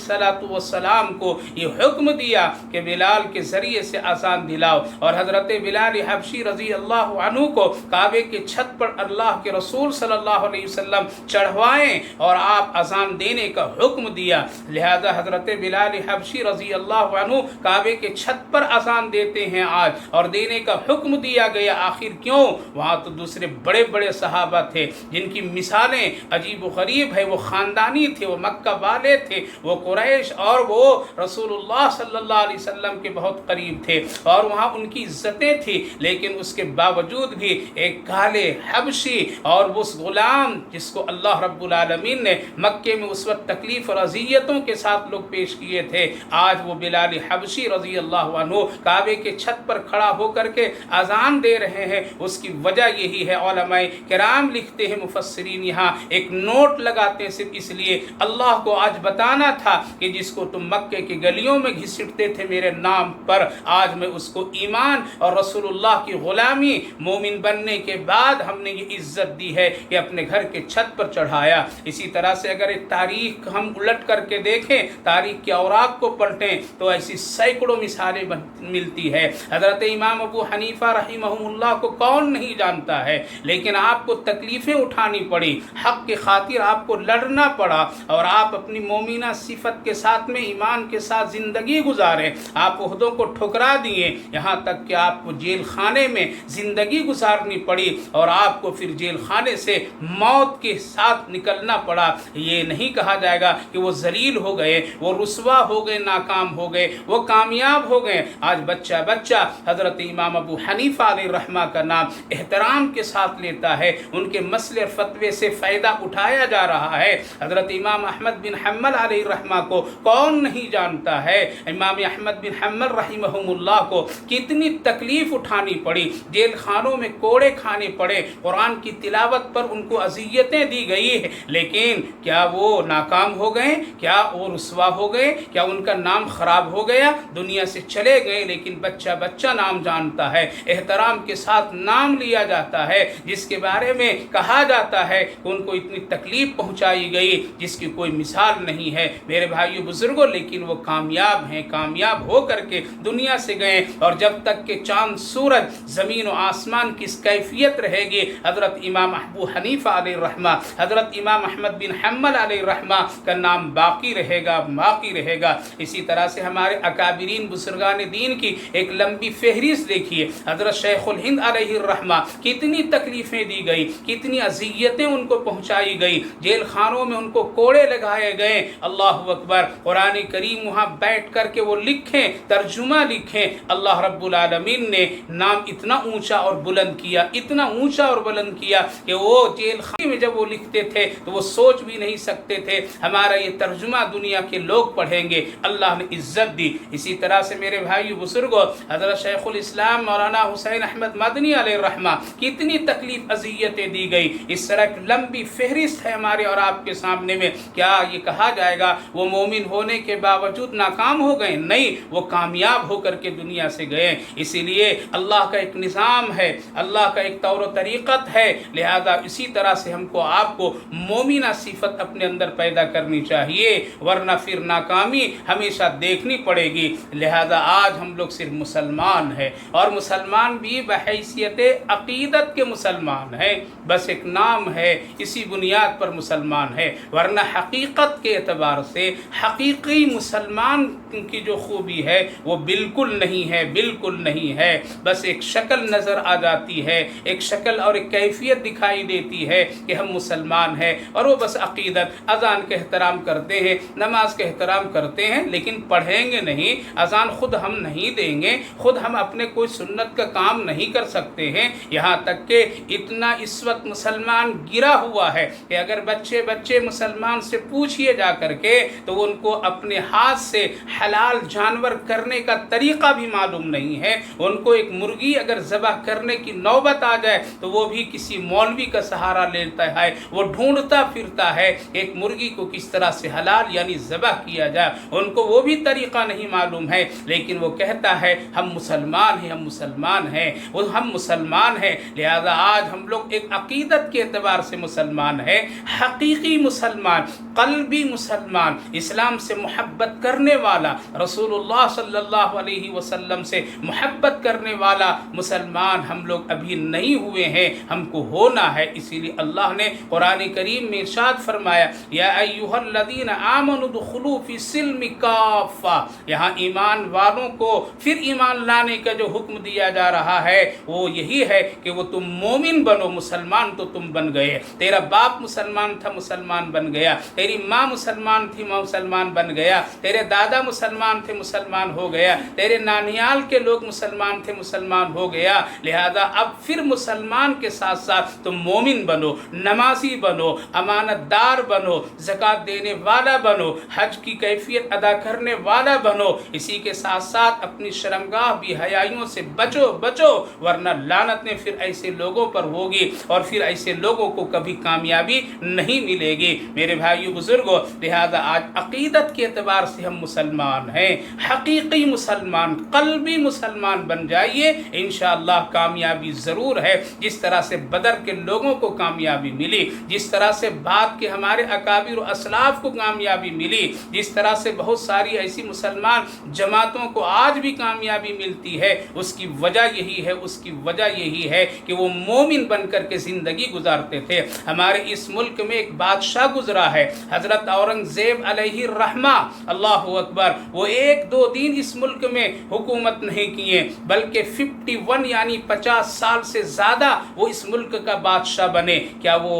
السلام کو یہ حکم دیا کہ بلال کے ذریعے سے اذان دلاؤ، اور حضرت بلال حبشی رضی اللہ عنہ کو کعبے کے چھت پر اللہ کے رسول صلی اللہ علیہ وسلم چڑھوائیں اور آپ اذان دینے کا حکم دیا۔ لہذا حضرت بلال حبشی رضی اللہ عنہ کعبے کے چھت پر اذان دیتے ہیں آج، اور دینے کا حکم دیا گیا۔ آخر کیوں؟ وہاں تو دوسرے بڑے بڑے صحابہ تھے جن کی مثالیں عجیب و غریب ہے، وہ خاندانی تھے، وہ مکہ والے تھے، وہ قریش اور وہ رسول اللہ صلی اللہ علیہ وسلم کے بہت قریب تھے، اور وہاں ان کی عزتیں تھیں، لیکن اس کے باوجود بھی ایک کالے حبشی اور اس غلام جس کو اللہ رب العالمین نے مکے میں اس وقت تکلیف اور اذیتوں کے ساتھ لوگ پیش کیے تھے، آج وہ بلال حبشی رضی اللہ عنہ کعبے کے چھت پر کھڑا ہو کر کے اذان دے رہے ہیں۔ اس کی وجہ یہی ہے، علماء کرام لکھتے ہیں، مفسرین یہاں ایک نوٹ لگاتے ہیں صرف اس لیے اللہ کو آج بتانا تھا کہ جس کو تم مکے کی گلیوں میں گھسیٹتے تھے میرے نام پر، آج میں اس کو ایمان اور رسول اللہ کی غلامی مومن بننے کے بعد ہم نے یہ عزت دی ہے کہ اپنے گھر کے چھت پر چڑھایا۔ اسی طرح سے اگر ایک تاریخ ہم الٹ کر کے دیکھیں، تاریخ کے اوراق کو پلٹیں تو ایسی سینکڑوں مثالیں ملتی ہے۔ حضرت امام ابو حنیفہ رحمہ اللہ کو کون نہیں جانتا ہے، لیکن آپ کو تکلیفیں اٹھانی پڑی، حق کی خاطر آپ کو لڑنا پڑا، اور آپ اپنی مومنہ صفت کے ساتھ میں ایمان کے ساتھ زندگی گزارے، آپ عہدوں کو ٹھکرا دیے، یہاں تک کہ آپ کو جیل خانے میں زندگی گزارنی پڑی، اور آپ کو پھر جیل خانے سے موت کے ساتھ نکلنا پڑا۔ یہ نہیں کہا جائے گا کہ وہ ذلیل ہو گئے، وہ رسوا ہو گئے، ناکام ہو گئے، وہ کامیاب ہو گئے۔ آج بچہ بچہ حضرت امام ابو حنیفہ علیہ الرحمہ کا نام احترام کے ساتھ لیتا ہے، ان کے مسئلے اور فتوے سے فائدہ اٹھایا جا رہا ہے۔ حضرت امام احمد بن حنبل علیہ الرحمہ کو کون نہیں جانتا ہے؟ امام احمد بن حنبل رحمہ اللہ کو کتنی تکلیف اٹھانی پڑی، جیل خانوں میں کوڑے کھانے پڑے، قرآن کی تلاوت پر ان کو اذیتیں دی گئی ہے، لیکن کیا وہ ناکام ہو گئے؟ کیا وہ رسوا ہو گئے؟ کیا ان کا نام خراب ہو گیا؟ دنیا سے چلے گئے، لیکن بچہ بچہ نام جانتا ہے، احترام کے ساتھ نام لیا جاتا ہے، جس کے بارے میں کہا جاتا ہے کہ ان کو اتنی تکلیف پہنچائی گئی جس کی کوئی مثال نہیں ہے۔ میرے بھائیو بزرگوں، لیکن وہ کامیاب ہیں، کامیاب ہو کر کے دنیا سے گئے، اور جب تک کہ چاند سورج زمین و آسمان کی کیفیت رہے گی، حضرت امام ابو حنیفہ علیہ الرحمہ، حضرت امام احمد بن حنبل علیہ الرحمہ کا نام باقی رہے گا، باقی رہے گا۔ اسی طرح سے ہمارے اکابرین بزرگان دین کی ایک لمبی فہرست دیکھیے۔ حضرت شیخ الہند علیہ الرحمہ کتنی تکلیفیں دی گئی، کتنی اذیتیں ان کو پہنچائی گئی، جیل خانوں میں ان کو کوڑے لگائے گئے۔ اللہ اکبر، قرآن کریم وہاں بیٹھ کر کے وہ لکھیں، ترجمہ لکھیں، اللہ رب العالمین نے نام اتنا اونچا اور بلند کیا، اتنا اونچا اور بلند کیا کہ وہ جیل خانے میں جب وہ لکھتے تھے تو وہ سوچ بھی نہیں سکتے تھے ہمارا یہ ترجمہ دنیا کے لوگ پڑھیں گے۔ اللہ نے عزت دی۔ اسی طرح سے میرے بھائی بزرگوں، حضرت شیخ الاسلام مولانا حسین احمد مدنی علیہ الرحمہ کتنی تکلیف اذیتیں دی گئی۔ اس طرح ایک لمبی فہرست ہے ہمارے اور آپ کے سامنے میں۔ کیا یہ کہا جائے گا وہ مومن ہونے کے باوجود ناکام ہو گئے؟ نہیں، وہ کامیاب ہو کر کے دنیا سے گئے۔ اسی لیے اللہ کا ایک نظام ہے، اللہ کا ایک طور و طریقت ہے، لہذا اسی طرح سے ہم کو آپ کو مومنہ صفت اپنے اندر پیدا کرنی چاہیے، ورنہ پھر ناکامی ہمیشہ دیکھنی پڑے گی۔ لہذا آج ہم لوگ صرف مسلمان ہیں، اور مسلمان بھی بحیثیت عقیدت کے مسلمان ہیں، بس ایک نام ہے، اسی بنیاد پر مسلمان ہے، ورنہ حقیقت کے اعتبار اعتبار سے حقیقی مسلمان کی جو خوبی ہے وہ بالکل نہیں ہے، بالکل نہیں ہے، بس ایک شکل نظر آ جاتی ہے، ایک شکل اور ایک کیفیت دکھائی دیتی ہے کہ ہم مسلمان ہیں، اور وہ بس عقیدت، اذان کا احترام کرتے ہیں، نماز کا احترام کرتے ہیں، لیکن پڑھیں گے نہیں، اذان خود ہم نہیں دیں گے، خود ہم اپنے کوئی سنت کا کام نہیں کر سکتے ہیں۔ یہاں تک کہ اتنا اس وقت مسلمان گرا ہوا ہے کہ اگر بچے مسلمان سے پوچھئے جا کر کے تو ان کو اپنے ہاتھ سے حلال جانور کرنے کا طریقہ بھی معلوم نہیں ہے۔ ان کو ایک مرغی اگر ذبح کرنے کی نوبت آ جائے تو وہ بھی کسی مولوی کا سہارا لیتا ہے، وہ ڈھونڈتا پھرتا ہے ایک مرغی کو کس طرح سے حلال یعنی ذبح کیا جائے، ان کو وہ بھی طریقہ نہیں معلوم ہے، لیکن وہ کہتا ہے ہم مسلمان ہیں، ہم مسلمان ہیں، ہم مسلمان ہیں۔ لہذا آج ہم لوگ ایک عقیدت کے اعتبار سے مسلمان ہیں، حقیقی مسلمان، قلبی مسلمان، اسلام سے محبت کرنے والا، رسول اللہ صلی اللہ علیہ وسلم سے محبت کرنے والا مسلمان ہم لوگ ابھی نہیں ہوئے ہیں، ہم کو ہونا ہے۔ اسی لیے اللہ نے قرآن کریم میں ارشاد فرمایا یا ایھا الذین آمنوا ادخلوا فی السلم کافہ، یہاں ایمان والوں کو پھر ایمان لانے کا جو حکم دیا جا رہا ہے وہ یہی ہے کہ وہ تم مومن بنو، مسلمان تو تم بن گئے، تیرا باپ مسلمان تھا، مسلمان بن گیا، تیری ماں مسلمان تھی، ماں مسلمان بن گیا، تیرے دادا مسلمان تھے، مسلمان ہو گیا، تیرے نانیال کے لوگ مسلمان تھے، مسلمان ہو گیا۔ لہذا اب پھر مسلمان کے ساتھ ساتھ تم مومن بنو، نمازی بنو، امانت دار بنو، زکوٰۃ دینے والا بنو، حج کی کیفیت ادا کرنے والا بنو، اسی کے ساتھ ساتھ اپنی شرمگاہ بے حیائیوں سے بچو ورنہ لعنتیں پھر ایسے لوگوں پر ہوگی اور پھر ایسے لوگوں کو کبھی کامیابی نہیں ملے گی۔ میرے بھائیو بزرگوں، لہذا آج عقیدت کے اعتبار سے ہم مسلمان ہیں، حقیقی مسلمان، قلبی مسلمان بن جائیے، انشاءاللہ کامیابی ضرور ہے۔ جس طرح سے بدر کے لوگوں کو کامیابی ملی، جس طرح سے بعد کے ہمارے اکابر و اسلاف کو کامیابی ملی، جس طرح سے بہت ساری ایسی مسلمان جماعتوں کو آج بھی کامیابی ملتی ہے، اس کی وجہ یہی ہے، اس کی وجہ یہی ہے کہ وہ مومن بن کر کے زندگی گزارتے تھے۔ ہمارے اس ملک میں ایک بادشاہ گزرا ہے، حضرت اورنگزیب علیہ الرحمہ، اللہ اکبر، وہ 1-2 دن اس ملک میں حکومت نہیں کیے بلکہ 51 یعنی 50 سال سے زیادہ وہ اس ملک کا بادشاہ بنے۔ کیا وہ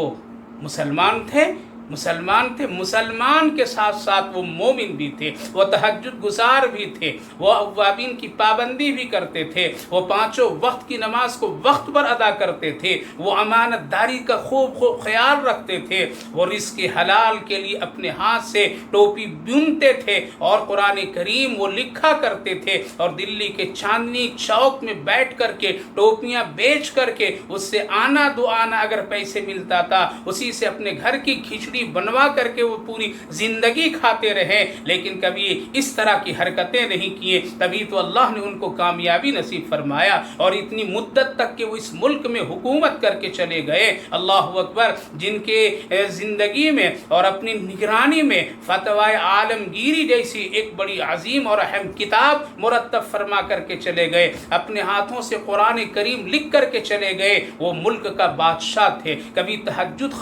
مسلمان تھے؟ مسلمان تھے، مسلمان کے ساتھ ساتھ وہ مومن بھی تھے، وہ تہجد گزار بھی تھے، وہ اوابین کی پابندی بھی کرتے تھے، وہ 5 وقت کی نماز کو وقت پر ادا کرتے تھے، وہ امانت داری کا خوب خیال رکھتے تھے، وہ رزق حلال کے لیے اپنے ہاتھ سے ٹوپی بنتے تھے اور قرآن کریم وہ لکھا کرتے تھے، اور دلی کے چاندنی چوک میں بیٹھ کر کے ٹوپیاں بیچ کر کے اس سے آنا دو آنا اگر پیسے ملتا تھا اسی سے اپنے گھر کی کھچڑی بنوا کر کے وہ پوری زندگی کھاتے رہے، لیکن کبھی اس طرح کی حرکتیں نہیں کیے۔ تبھی تو اللہ نے ان کو کامیابی نصیب فرمایا اور اتنی مدت تک کہ وہ اس ملک میں حکومت کر کے چلے گئے۔ اللہ اکبر، جن کے زندگی میں اور اپنی نگرانی میں فتوی عالمگیری جیسی ایک بڑی عظیم اور اہم کتاب مرتب فرما کر کے چلے گئے، اپنے ہاتھوں سے قرآن کریم لکھ کر کے چلے گئے، وہ ملک کا بادشاہ تھے۔ کبھی تہجد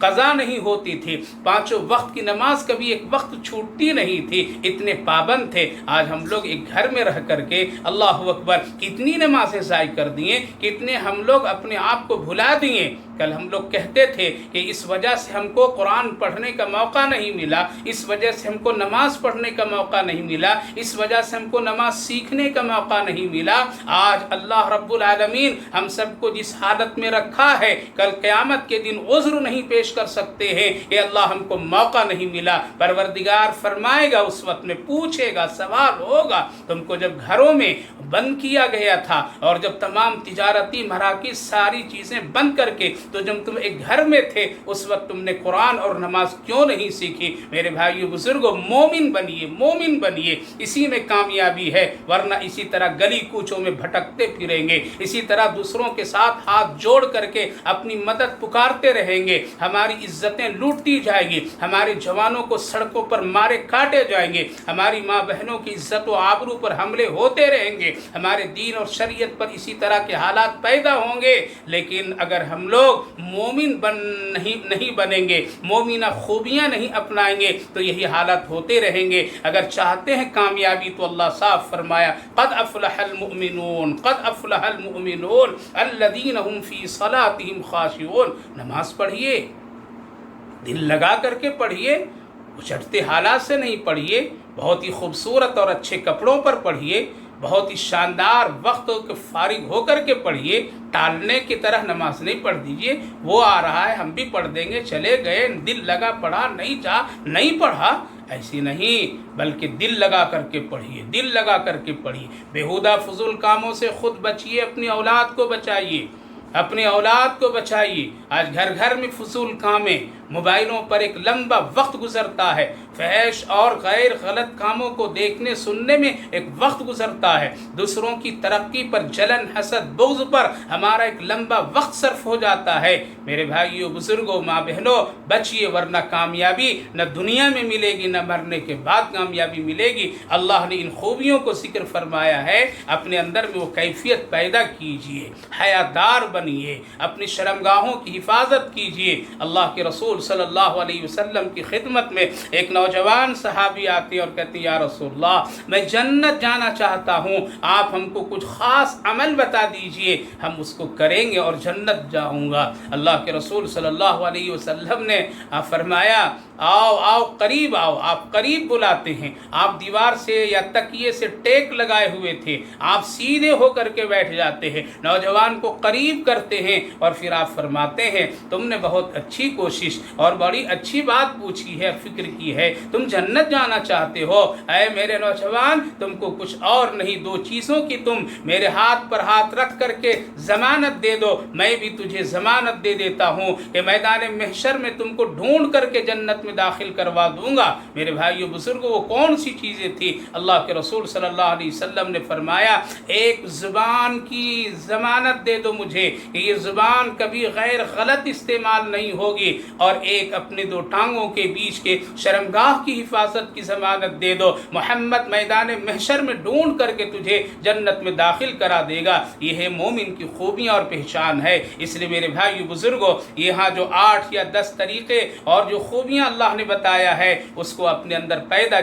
قضا نہیں ہوتی تھی، 5 وقت کی نماز کبھی ایک وقت چھوٹتی نہیں تھی، اتنے پابند تھے۔ آج ہم لوگ ایک گھر میں رہ کر کے اللہ اکبر کتنی نمازیں ضائع کر دیے، کتنے ہم لوگ اپنے آپ کو بھلا دیے۔ کل ہم لوگ کہتے تھے کہ اس وجہ سے ہم کو قرآن پڑھنے کا موقع نہیں ملا، اس وجہ سے ہم کو نماز پڑھنے کا موقع نہیں ملا، اس وجہ سے ہم کو نماز سیکھنے کا موقع نہیں ملا۔ آج اللہ رب العالمین ہم سب کو جس حالت میں رکھا ہے، کل قیامت کے دن عذر نہیں پیش کر سکتے ہیں کہ اللہ ہم کو موقع نہیں ملا۔ پروردگار فرمائے گا، اس وقت میں پوچھے گا، سوال ہوگا، تم کو جب گھروں میں بند کیا گیا تھا اور جب تمام تجارتی مراکز ساری چیزیں بند کر کے تو جب تم ایک گھر میں تھے اس وقت تم نے قرآن اور نماز کیوں نہیں سیکھی؟ میرے بھائیو بزرگوں، مومن بنیے، مومن بنیے، اسی میں کامیابی ہے، ورنہ اسی طرح گلی کوچوں میں بھٹکتے پھریں گے، اسی طرح دوسروں کے ساتھ ہاتھ جوڑ کر کے اپنی مدد پکارتے رہیں گے، ہماری ہماری عزتیں لوٹی جائیں گی، ہمارے جوانوں کو سڑکوں پر مارے کاٹے جائیں گے، ہماری ماں بہنوں کی عزت و آبرو پر حملے ہوتے رہیں گے، ہمارے دین اور شریعت پر اسی طرح کے حالات پیدا ہوں گے۔ لیکن اگر ہم لوگ مومن نہیں بنیں گے، مومنہ خوبیاں نہیں اپنائیں گے تو یہی حالات ہوتے رہیں گے۔ اگر چاہتے ہیں کامیابی تو اللہ صاف فرمایا قد افلح المؤمنون، قد افلح المؤمنون الذین هم فی صلاتهم خاشعون۔ نماز پڑھیے، دل لگا کر کے پڑھیے، اچٹتے حالات سے نہیں پڑھیے، بہت ہی خوبصورت اور اچھے کپڑوں پر پڑھیے، بہت ہی شاندار وقت کے فارغ ہو کر کے پڑھیے، ٹالنے کی طرح نماز نہیں پڑھ دیجئے۔ وہ آ رہا ہے ہم بھی پڑھ دیں گے، چلے گئے، دل لگا پڑھا، نہیں چاہ نہیں پڑھا، ایسی نہیں، بلکہ دل لگا کر کے پڑھیے، دل لگا کر کے پڑھیے۔ بیہودہ فضول کاموں سے خود بچیے، اپنی اولاد کو بچائیے، اپنے اولاد کو بچائیے۔ آج گھر گھر میں فضول کامیں، موبائلوں پر ایک لمبا وقت گزرتا ہے، فحش اور غیر غلط کاموں کو دیکھنے سننے میں ایک وقت گزرتا ہے، دوسروں کی ترقی پر جلن، حسد، بغض پر ہمارا ایک لمبا وقت صرف ہو جاتا ہے۔ میرے بھائیوں، بزرگوں، ماں بہنوں، بچیے، ورنہ کامیابی نہ دنیا میں ملے گی، نہ مرنے کے بعد کامیابی ملے گی۔ اللہ نے ان خوبیوں کو ذکر فرمایا ہے، اپنے اندر میں وہ کیفیت پیدا کیجئے، حیادار بنیے، اپنی شرمگاہوں کی حفاظت کیجئے۔ اللہ کے رسول صلی اللہ علیہ وسلم کی خدمت میں ایک نوجوان صحابی آتے اور کہتے ہیں یا رسول اللہ میں جنت جانا چاہتا ہوں، آپ ہم کو کچھ خاص عمل بتا دیجئے، ہم اس کو کریں گے اور جنت جاؤں گا۔ اللہ کے رسول صلی اللہ علیہ وسلم نے فرمایا آؤ آؤ قریب آؤ۔ آپ قریب بلاتے ہیں، آپ دیوار سے یا تکیے سے ٹیک لگائے ہوئے تھے، آپ سیدھے ہو کر کے بیٹھ جاتے ہیں، نوجوان کو قریب کرتے ہیں اور پھر آپ فرماتے ہیں تم نے بہت اچھی کوشش اور بڑی اچھی بات پوچھی ہے، فکر کی ہے، تم جنت جانا چاہتے ہو، اے میرے نوجوان تم کو کچھ اور نہیں، دو چیزوں کی تم میرے ہاتھ پر ہاتھ رکھ کر کے ضمانت دے دو، میں بھی تجھے ضمانت دے دیتا ہوں کہ میدان محشر میں تم کو ڈھونڈ کر کے جنت میں داخل کروا دوں گا۔ میرے بھائیو بزرگوں، وہ کون سی چیزیں تھی؟ اللہ کے رسول صلی اللہ علیہ وسلم نے فرمایا ایک زبان کی ضمانت دے دو مجھے کہ یہ زبان کبھی غیر غلط استعمال نہیں ہوگی، اور ایک اپنے دو ٹانگوں کے بیچ کے شرمگاہ کی حفاظت کی ضمانت دے دو، محمد میدان محشر میں ڈھونڈ کر کے تجھے جنت میں داخل کرا دے گا۔ یہ ہے مومن کی خوبیاں اور پہچان ہے۔ اس لیے میرے بھائیو بزرگوں، یہاں جو 8 یا 10 طریقے اور جو خوبیاں اللہ نے بتایا ہے اس کو اپنے اندر پیدا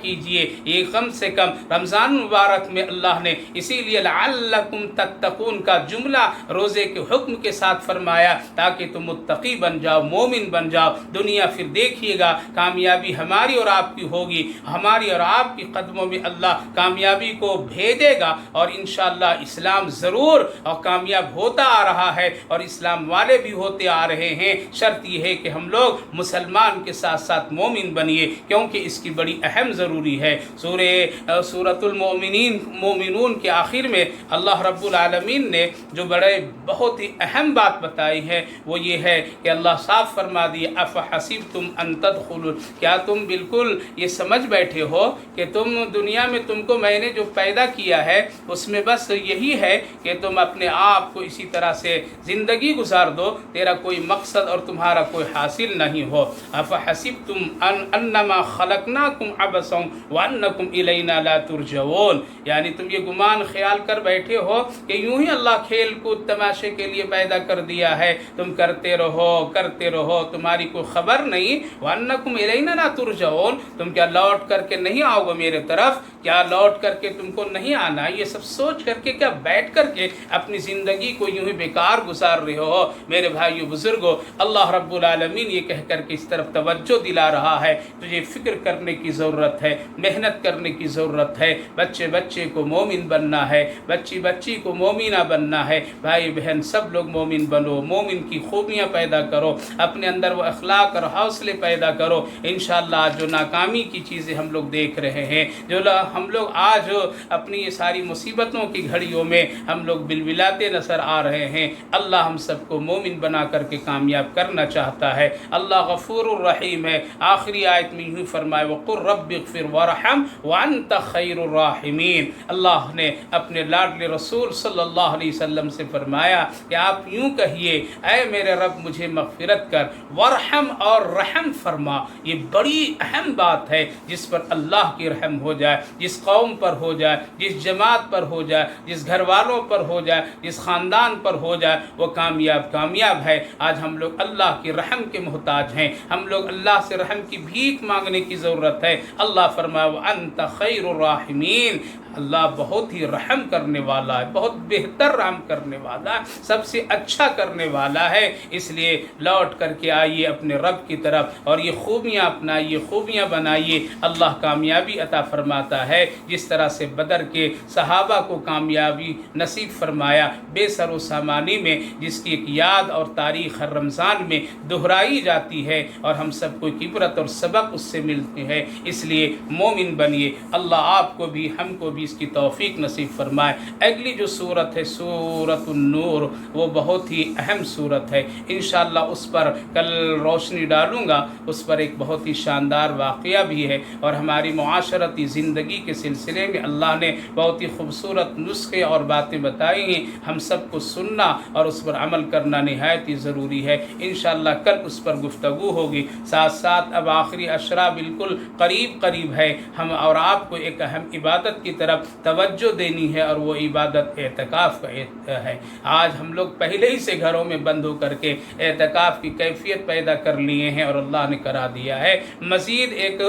کیجئے۔ یہ کم سے کم رمضان مبارک میں اللہ نے اسی لیے لعلکم تتقون کا جملہ روزے کے حکم کے ساتھ فرمایا تاکہ تم متقی بن جاؤ، مومن بن جاؤ۔ دنیا پھر دیکھیے گا کامیابی ہماری اور آپ کی ہوگی، ہماری اور آپ کی قدموں میں اللہ کامیابی کو بھیجے گا، اور انشاءاللہ اسلام ضرور اور کامیاب ہوتا آ رہا ہے، اور اسلام والے بھی ہوتے آ رہے ہیں۔ شرط یہ ہے کہ ہم لوگ مسلمان کے ساتھ ساتھ مومن بنیے، کیونکہ اس کی بڑی اہم ضروری ہے۔ سورۃ المومنون کے آخر میں اللہ رب العالمین نے جو بہت ہی اہم بات بتائی ہے وہ یہ ہے کہ اللہ صاف فرما دیے افحسبتم ان تدخلوا، کیا تم بالکل یہ سمجھ بیٹھے ہو کہ تم دنیا میں تم کو میں نے جو پیدا کیا ہے اس میں بس یہی ہے کہ تم اپنے آپ کو اسی طرح سے زندگی گزار دو، تیرا کوئی مقصد اور تمہارا کوئی حاصل نہیں ہو۔ افحسبتم انما خلقناکم عبثا وانکم الینا لا ترجعون، یعنی تم یہ گمان خیال کر بیٹھے ہو کہ یوں ہی اللہ کھیل کود تماشے کے لیے پیدا کر دیا ہے، تم کرتے رہو، تمہاری کوئی خبر نہیں۔ وانکم الینا لا ترجعون، تم کیا لوٹ کر کے نہیں آؤ گے میرے طرف؟ کیا لوٹ کر کے تم کو نہیں آنا؟ یہ سب سوچ کر کے کیا بیٹھ کر کے اپنی زندگی کو یوں ہی بیکار گزار رہے ہو؟ میرے بھائیو بزرگوں، اللہ رب العالمین یہ کہہ کر کے اس طرف توجہ دلا رہا ہے، تجھے فکر کرنے کی ضرورت ہے، محنت کرنے کی ضرورت ہے، بچے کو مومن بننا ہے، بچی کو مومنہ بننا ہے۔ بھائی بہن سب لوگ مومن بنو، مومن کی خوبیاں پیدا کرو، اپنے اندر وہ اخلاق اور حوصلے پیدا کرو۔ انشاءاللہ آج جو ناکامی کی چیزیں ہم لوگ دیکھ رہے ہیں، جو ہم لوگ آج اپنی یہ ساری مصیبتوں کی گھڑیوں میں ہم لوگ بلبلاتے نظر آ رہے ہیں، اللہ ہم سب کو مومن بنا کر کے کامیاب کرنا چاہتا ہے۔ اللہ اللہ غفور الرحیم ہے۔ آخری آیت میں یوں فرمائے وَقُلْ رَبِّ اغْفِرْ وَارْحَمْ وَأَنْتَ خَيْرُ الرَّاحِمِينَ۔ اللہ نے اپنے لاڈلے رسول صلی اللہ علیہ وسلم سے فرمایا کہ آپ یوں کہیے اے میرے رب مجھے مغفرت کر، وارحم اور رحم فرما۔ یہ بڑی اہم بات ہے جس پر اللہ کی رحم ہو جائے، جس قوم پر ہو جائے، جس جماعت پر ہو جائے، جس گھر والوں پر ہو جائے، جس خاندان پر ہو جائے، وہ کامیاب ہے۔ آج ہم لوگ اللہ کی رحم کے محتاج ہیں، ہم لوگ اللہ سے رحم کی بھیک مانگنے کی ضرورت ہے۔ اللہ فرمایا وَأَنْتَ خَيْرُ الرَّاحِمِينَ، اللہ بہت ہی رحم کرنے والا ہے، بہت بہتر رحم کرنے والا ہے، سب سے اچھا کرنے والا ہے۔ اس لیے لوٹ کر کے آئیے اپنے رب کی طرف اور یہ خوبیاں اپنائیے، خوبیاں بنائیے۔ اللہ کامیابی عطا فرماتا ہے، جس طرح سے بدر کے صحابہ کو کامیابی نصیب فرمایا بے سر و سامانی میں، جس کی ایک یاد اور تاریخ ہر رمضان میں دہرائی جاتی ہے اور ہم سب کو عبرت اور سبق اس سے ملتے ہیں۔ اس لیے مومن بنیے، اللہ آپ کو بھی ہم کو بھی اس کی توفیق نصیب فرمائے۔ اگلی جو صورت ہے سورۃ النور، وہ بہت ہی اہم صورت ہے، انشاءاللہ اس پر کل روشنی ڈالوں گا۔ اس پر ایک بہت ہی شاندار واقعہ بھی ہے اور ہماری معاشرتی زندگی کے سلسلے میں اللہ نے بہت ہی خوبصورت نسخے اور باتیں بتائی ہیں، ہم سب کو سننا اور اس پر عمل کرنا نہایت ہی ضروری ہے۔ انشاءاللہ کل اس پر گفتگو ہوگی۔ ساتھ ساتھ اب آخری عشرہ بالکل قریب ہے، ہم اور آپ کو ایک اہم عبادت کی طرف توجہ دینی ہے اور وہ عبادت اعتکاف کا ہے۔ آج ہم لوگ پہلے ہی سے گھروں میں بند ہو کر کے اعتکاف کی کیفیت پیدا کر لیے ہیں اور اللہ نے کرا دیا ہے۔ مزید ایک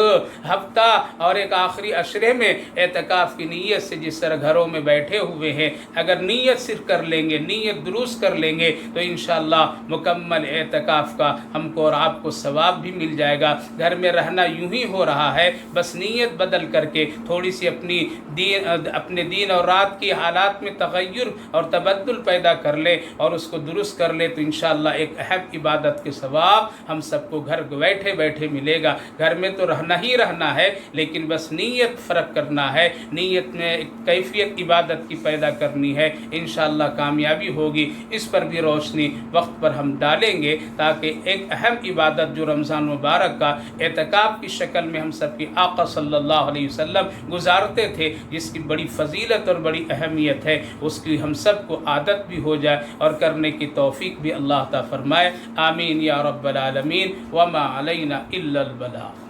ہفتہ اور ایک آخری عشرے میں اعتکاف کی نیت سے جس طرح گھروں میں بیٹھے ہوئے ہیں، اگر نیت صرف کر لیں گے، نیت درست کر لیں گے تو انشاءاللہ مکمل اعتکاف کا ہم کو اور آپ کو ثواب بھی مل جائے گا۔ گھر میں رہنا یوں ہی ہو رہا ہے، بس نیت بدل کر کے تھوڑی سی اپنے دین اور رات کی حالات میں تغیر اور تبدل پیدا کر لے اور اس کو درست کر لے تو انشاءاللہ ایک اہم عبادت کے ثواب ہم سب کو گھر بیٹھے ملے گا۔ گھر میں تو رہنا ہی رہنا ہے، لیکن بس نیت فرق کرنا ہے، نیت میں ایک کیفیت عبادت کی پیدا کرنی ہے، انشاءاللہ کامیابی ہوگی۔ اس پر بھی روشنی وقت پر ہم ڈالیں گے تاکہ ایک اہم عبادت جو رمضان مبارک کا اعتکاف کی شکل میں ہم سب کی آقا صلی اللہ علیہ وسلم گزارتے تھے، جس کی بڑی فضیلت اور بڑی اہمیت ہے، اس کی ہم سب کو عادت بھی ہو جائے اور کرنے کی توفیق بھی اللہ تعالی فرمائے۔ آمین یا رب العالمین۔ وما علینا الا البلاغ۔